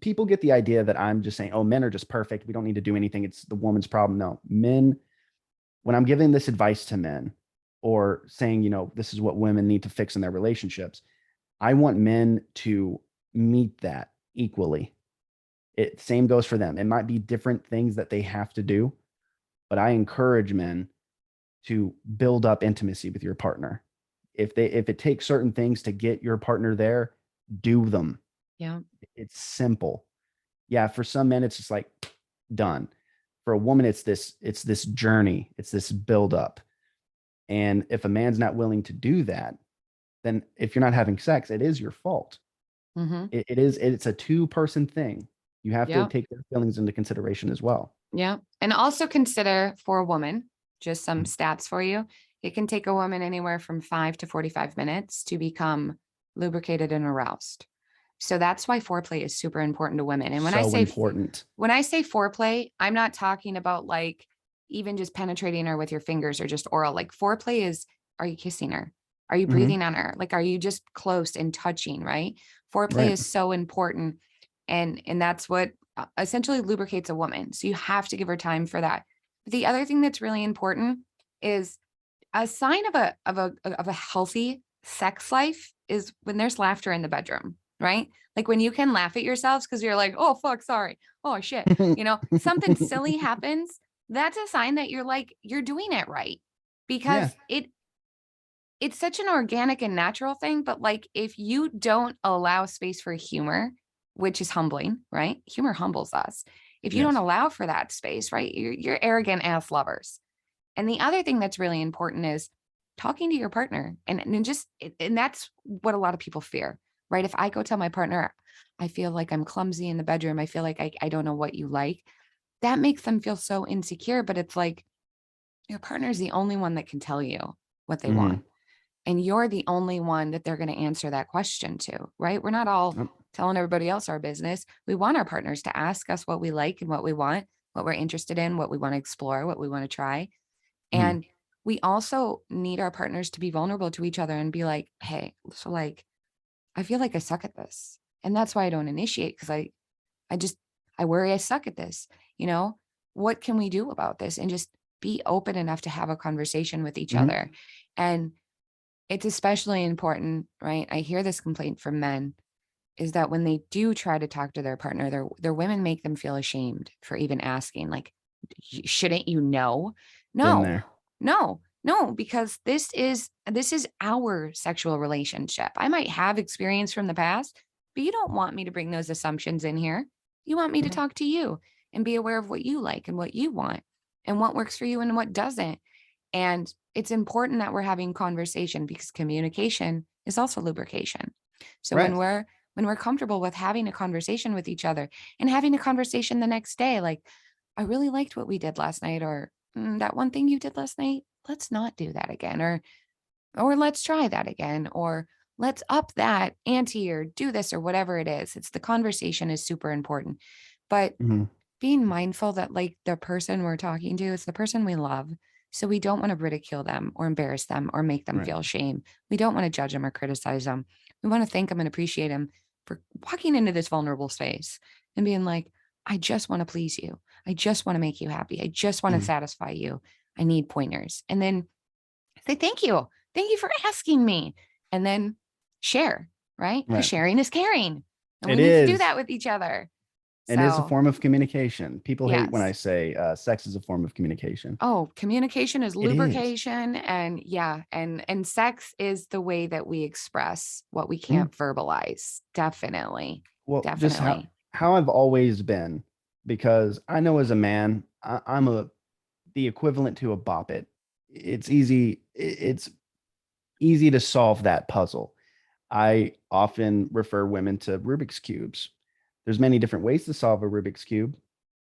people get the idea that I'm just saying, oh, men are just perfect. We don't need to do anything. It's the woman's problem. No, men, when I'm giving this advice to men or saying, this is what women need to fix in their relationships, I want men to meet that equally. It same goes for them. It might be different things that they have to do, but I encourage men to build up intimacy with your partner. If it takes certain things to get your partner there, do them. Yeah. It's simple. Yeah, for some men it's just like done. For a woman, it's this journey, it's this build up. And if a man's not willing to do that, then if you're not having sex, it is your fault. Mm-hmm. It's a two-person thing. You have to Yeah. take their feelings into consideration as well. Yeah. And also consider for a woman, just some stats for you. It can take a woman anywhere from 5 to 45 minutes to become lubricated and aroused. So that's why foreplay is super important to women. And So important. when I say foreplay, I'm not talking about like even just penetrating her with your fingers or just oral. Like foreplay is, are you kissing her? Are you Hmm. breathing on her? Like, are you just close and touching, right? Foreplay Right. is so important. And that's what essentially lubricates a woman. So you have to give her time for that. But the other thing that's really important is a sign of a healthy sex life is when there's laughter in the bedroom, right? Like when you can laugh at yourselves because you're like, oh fuck, sorry. Oh shit. Something silly happens. That's a sign that you're like, you're doing it right. Yeah. Because it's such an organic and natural thing. But like if you don't allow space for humor, which is humbling, right? Humor humbles us. If you don't Yes. allow for that space, right? You're arrogant ass lovers. And the other thing that's really important is talking to your partner. And that's what a lot of people fear, right? If I go tell my partner, I feel like I'm clumsy in the bedroom, I feel like I don't know what you like, that makes them feel so insecure. But it's like your partner is the only one that can tell you what they Hmm. want. And you're the only one that they're going to answer that question to, right? We're not all telling everybody else our business. We want our partners to ask us what we like and what we want, what we're interested in, what we want to explore, what we want to try. Hmm. And we also need our partners to be vulnerable to each other and be like, hey, so like, I feel like I suck at this. And that's why I don't initiate because I just, I worry I suck at this. You know, what can we do about this? And just be open enough to have a conversation with each Hmm. other. And it's especially important, right? I hear this complaint from men is that when they do try to talk to their partner, their women make them feel ashamed for even asking, like, shouldn't you know? Been No, there. no, because this is our sexual relationship. I might have experience from the past, but you don't want me to bring those assumptions in here. You want me to No. talk to you and be aware of what you like and what you want and what works for you and what doesn't. And it's important that we're having conversation because communication is also lubrication. So Right. when we're comfortable with having a conversation with each other and having a conversation the next day, like, I really liked what we did last night, or that one thing you did last night, let's not do that again, or let's try that again, or let's up that ante or do this or whatever it is. It's the conversation is super important. But Hmm. being mindful that like the person we're talking to is the person we love. So we don't want to ridicule them or embarrass them or make them Right. feel shame. We don't want to judge them or criticize them. We want to thank them and appreciate them for walking into this vulnerable space and being like, I just want to please you. I just want to make you happy. I just want to Mhm. satisfy you. I need pointers. And then say, thank you. Thank you for asking me. And then share, right? Because Right. sharing is caring. And we It need to do is. that with each other. It is a So, form of communication. People hate when I yes. say sex is a form of communication. Oh, communication is It is. lubrication, and yeah, and sex is the way that we express what we Mhm. can't verbalize. Definitely. Well, just how Definitely. how I've always been, because I know as a man, I'm the equivalent to a bop it. It's easy to solve that puzzle. I often refer women to Rubik's cubes. There's many different ways to solve a Rubik's cube,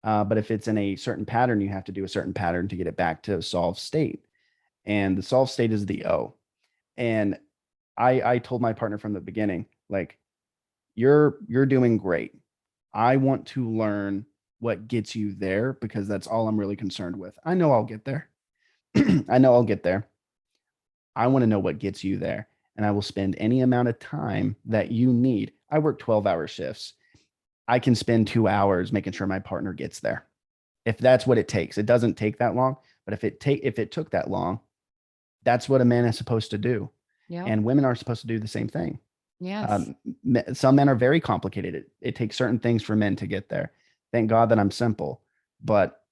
but if it's in a certain pattern, you have to do a certain pattern to get it back to a solved state. And the solved state is the O. And I told my partner from the beginning, like, you're doing great. I want to learn what gets you there because that's all I'm really concerned with. I know I'll get there. I know I'll get there. I want to know what gets you there. And I will spend any amount of time that you need. I work 12-hour shifts. I can spend 2 hours making sure my partner gets there. If that's what it takes. It doesn't take that long, but if it took that long, that's what a man is supposed to do. Yep. And women are supposed to do the same thing. Yes. Um, some men are very complicated. It takes certain things for men to get there. Thank God that I'm simple, but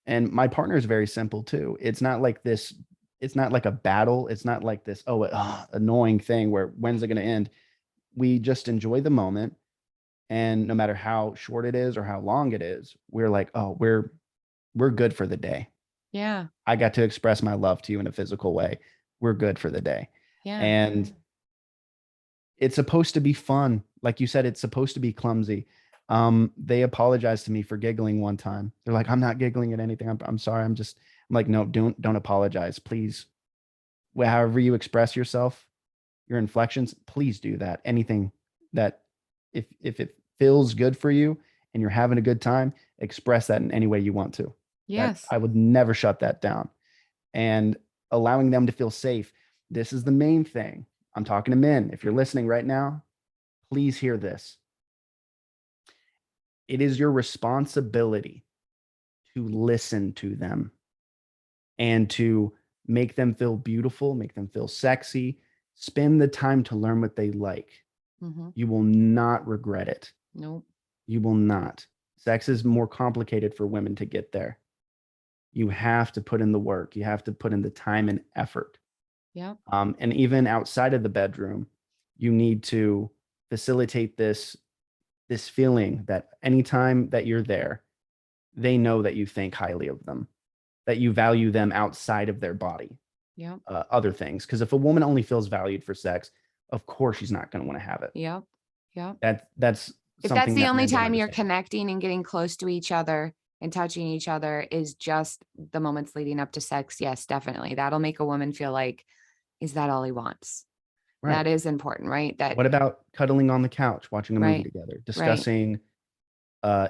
and my partner is very simple too. It's not like this. It's not like a battle. It's not like this. Oh, annoying thing where when's it going to end? We just enjoy the moment, and no matter how short it is or how long it is, we're like, oh, we're good for the day. Yeah. I got to express my love to you in a physical way. We're good for the day. Yeah. And it's supposed to be fun. Like you said, it's supposed to be clumsy. They apologized to me for giggling one time. They're like, I'm not giggling at anything. I'm sorry. I'm like, no, don't apologize. Please. However you express yourself, your inflections, please do that. Anything that if it feels good for you and you're having a good time, express that in any way you want to. That Yes. I would never shut that down. And allowing them to feel safe. This is the main thing. I'm talking to men. If you're listening right now, please hear this. It is your responsibility to listen to them and to make them feel beautiful, make them feel sexy, spend the time to learn what they like. Mm-hmm. You will not regret it. Nope. You will not. Sex is more complicated for women to get there. You have to put in the work. You have to put in the time and effort. Yeah. And even outside of the bedroom, you need to facilitate this feeling that anytime that you're there, they know that you think highly of them, that you value them outside of their body, Yeah. other things. Because if a woman only feels valued for sex, of course she's not going to want to have it. Yeah. Yeah. That's If that's something the that only men don't time you're understand. connecting and getting close to each other and touching each other is just the moments leading up to sex, yes, definitely. That'll make a woman feel like, is that all he wants? Right. That is important, right? That What about cuddling on the couch, watching a movie right, together, right. discussing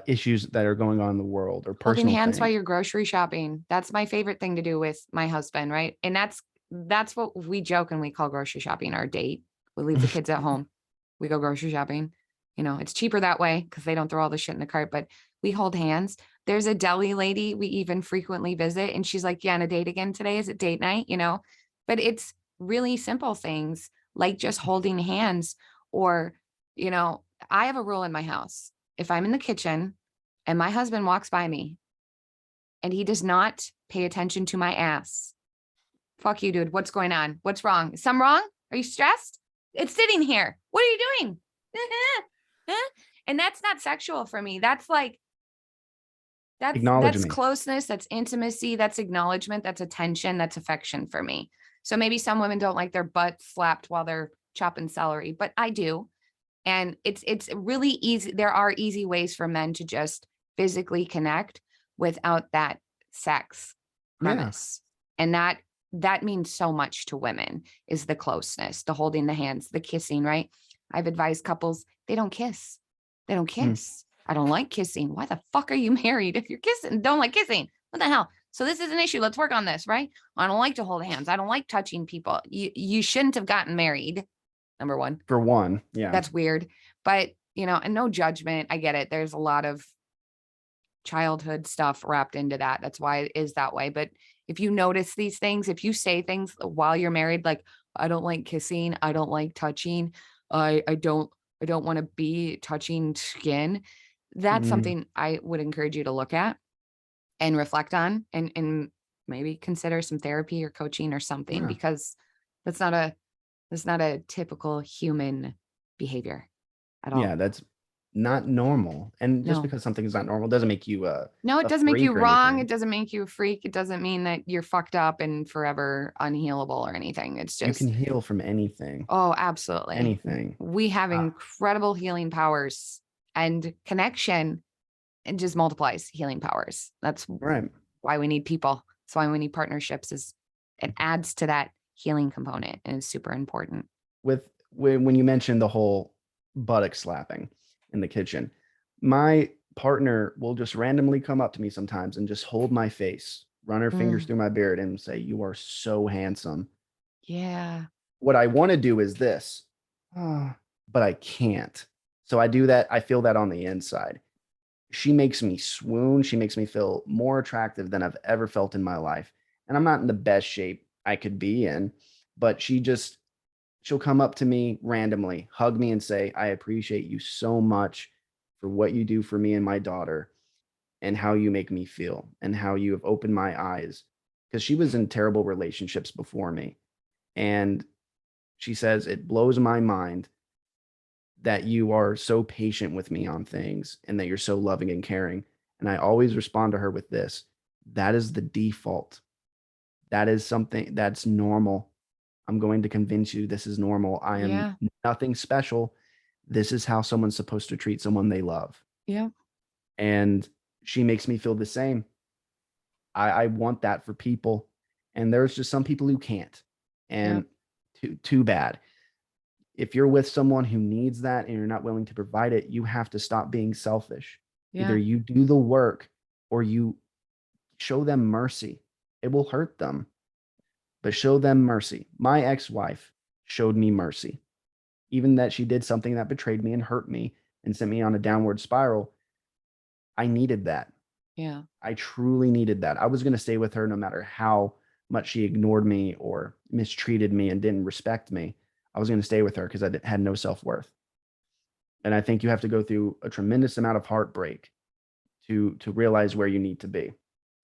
issues that are going on in the world or Holding personal hands while things? you're grocery shopping. That's my favorite thing to do with my husband, right? And that's what we joke and we call grocery shopping our date. We leave the kids at home. We go grocery shopping. You know, it's cheaper that way because they don't throw all the shit in the cart, but we hold hands. There's a deli lady we even frequently visit, and she's like, yeah, on a date again today. Is it date night? You know, but it's really simple things like just holding hands or, you know, I have a rule in my house. If I'm in the kitchen and my husband walks by me and he does not pay attention to my ass, fuck you, dude. What's going on? What's wrong? Is something wrong? Are you stressed? It's sitting here. What are you doing? And that's not sexual for me. That's like, Acknowledge that's me. closeness, that's intimacy, that's acknowledgement, that's attention, that's affection for me. So maybe some women don't like their butt slapped while they're chopping celery, but I do. And it's really easy. There are easy ways for men to just physically connect without that sex Yeah. premise. And that means so much to women is the closeness, the holding the hands, the kissing, right? I've advised couples, they don't kiss. They don't Mm. kiss. I don't like kissing. Why the fuck are you married if you're kissing? Don't like kissing. What the hell? So this is an issue. Let's work on this, right? I don't like to hold hands. I don't like touching people. You shouldn't have gotten married. Number one. For one, yeah. That's weird. But, you know, and no judgment. I get it. There's a lot of childhood stuff wrapped into that. That's why it is that way. But if you notice these things, if you say things while you're married, like, I don't like kissing, I don't like touching, I don't want to be touching skin, that's Mhm. something I would encourage you to look at and reflect on and maybe consider some therapy or coaching or something Yeah. because that's not a typical human behavior at Yeah, all. that's not normal. And just No. because something is not normal doesn't make you No, it a doesn't make you freak or wrong. anything. It doesn't make you a freak. It doesn't mean that you're fucked up and forever unhealable or anything. It's You can just, heal from anything. oh, absolutely. Anything. We have Ah, incredible healing powers and connection and just multiplies healing powers. That's right. why we need people. That's why we need partnerships is it adds to that healing component and it's super important. With when you mentioned the whole buttock slapping in the kitchen, my partner will just randomly come up to me sometimes and just hold my face, run her fingers Mm, through my beard and say, "You are so handsome." yeah. What I want to do is this, "Ah," but I can't. So I do that. I feel that on the inside. She makes me swoon. She makes me feel more attractive than I've ever felt in my life. And I'm not in the best shape I could be in, but she'll come up to me randomly, hug me and say, "I appreciate you so much for what you do for me and my daughter and how you make me feel and how you have opened my eyes." Because she was in terrible relationships before me. And she says, "It blows my mind that you are so patient with me on things and that you're so loving and caring." And I always respond to her with this: that is the default. That is something that's normal. I'm going to convince you this is normal. I am Yeah. nothing special. This is how someone's supposed to treat someone they love. Yeah. And she makes me feel the same. I want that for people. And there's just some people who can't. Yeah. And too bad. If you're with someone who needs that and you're not willing to provide it, you have to stop being selfish. Either Yeah. you do the work or you show them mercy. It will hurt them, but show them mercy. My ex-wife showed me mercy. Even that she did something that betrayed me and hurt me and sent me on a downward spiral, I needed that. Yeah. I truly needed that. I was going to stay with her no matter how much she ignored me or mistreated me and didn't respect me. I was going to stay with her because I had no self-worth. And I think you have to go through a tremendous amount of heartbreak to realize where you need to be.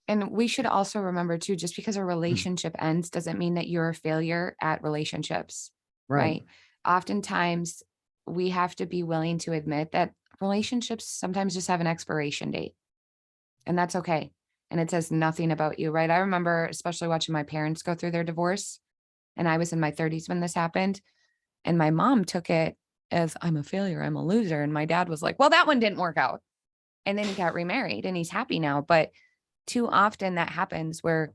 And we should also remember too, just because a relationship ends doesn't mean that you're a failure at relationships, Right. right? Oftentimes we have to be willing to admit that relationships sometimes just have an expiration date, and that's okay. And it says nothing about you, right? I remember especially watching my parents go through their divorce, and I was in my 30s when this happened, and my mom took it as I'm a failure, I'm a loser, and my dad was like, "Well, that one didn't work out." And then he got remarried and he's happy now, but too often that happens where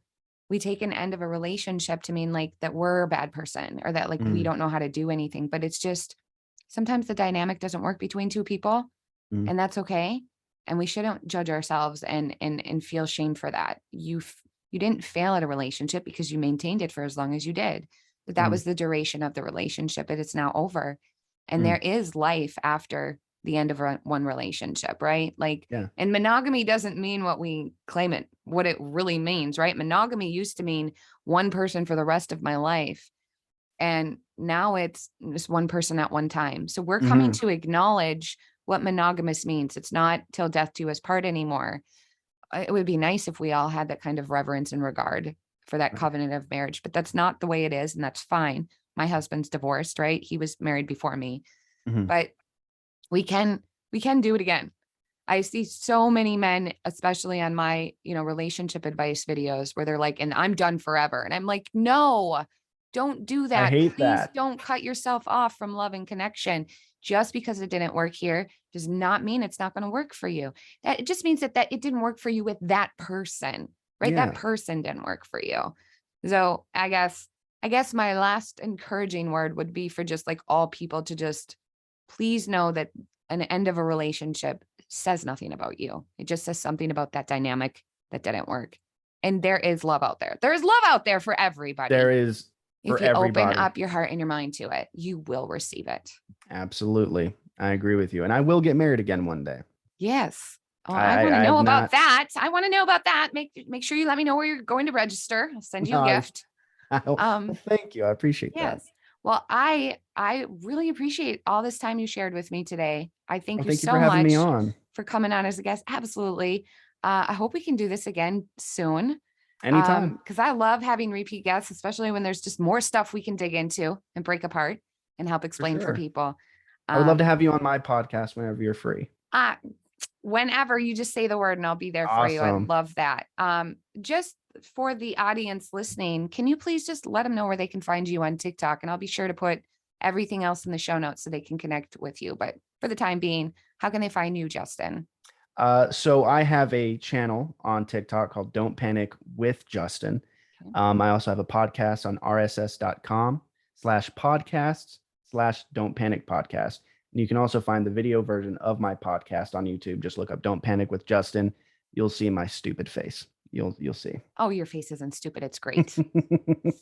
we take an end of a relationship to mean like that we're a bad person or that like we Mm, don't know how to do anything. But it's just sometimes the dynamic doesn't work between two people, mm, and that's okay. And we shouldn't judge ourselves and feel shame for that. You didn't fail at a relationship because you maintained it for as long as you did. But that mm, was the duration of the relationship, and it's now over. And there mm. is life after the end of one relationship, right? Like, Yeah. and monogamy doesn't mean what we claim it, what it really means, right? Monogamy used to mean one person for the rest of my life. And now it's just one person at one time. So we're coming Hmm. to acknowledge what monogamous means. It's not till death do us part anymore. It would be nice if we all had that kind of reverence and regard for that Right. covenant of marriage, but that's not the way it is. And that's fine. My husband's divorced, right? He was married before me, Hmm. but we can, we can do it again. I see so many men, especially on my, relationship advice videos where they're like, and I'm done forever. And I'm like, no, don't do I that. hate Please that. don't cut yourself off from love and connection. Just because it didn't work here does not mean it's not going to work for you. That it just means that it didn't work for you with that person, right? That Yeah. person didn't work for you. So I guess my last encouraging word would be for just like all people to just please know that an end of a relationship says nothing about you. It just says something about that dynamic that didn't work. And there is love out there. There is love out there for There everybody. is for If you open everybody. up your heart and your mind to it, you will receive it. Absolutely. I agree with you. And I will get married again one day. Yes. Oh, I, I want to I know have about not. that. I want to know about that. Make sure you let me know where you're going to register. I'll send you No, a gift. well, thank you. I appreciate that. Yes. Well, I really appreciate all this time you shared with me today. I thank Well, you thank you for so having me much on. for coming on as a guest. Absolutely. I hope we can do this again soon. Anytime. Because I love having repeat guests, especially when there's just more stuff we can dig into and break apart and help For explain for sure. people. I would love to Um, have you on my podcast whenever you're free. uh, Whenever you just say the word and I'll be there for you. I Awesome. love that. Just for the audience listening, can you please just let them know where they can find you on TikTok? And I'll be sure to put everything else in the show notes so they can connect with you. But for the time being, how can they find you, Justin? So I have a channel on TikTok called Don't Panic with Justin. Okay. I also have a podcast on rss.com/podcasts/Don't Panic Podcast. And you can also find the video version of my podcast on YouTube. Just look up Don't Panic with Justin. You'll see my stupid face. You'll see. Oh, your face isn't stupid. It's great.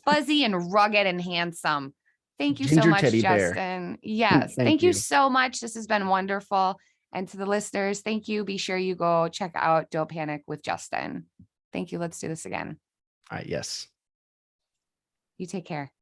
Fuzzy and rugged and handsome. Thank you so Ginger much, teddy bear. Justin. Yes. Thank Thank you you. so much. This has been wonderful. And to the listeners, thank you. Be sure you go check out Don't Panic with Justin. Thank you. Let's do this again. All right. Yes. You take care.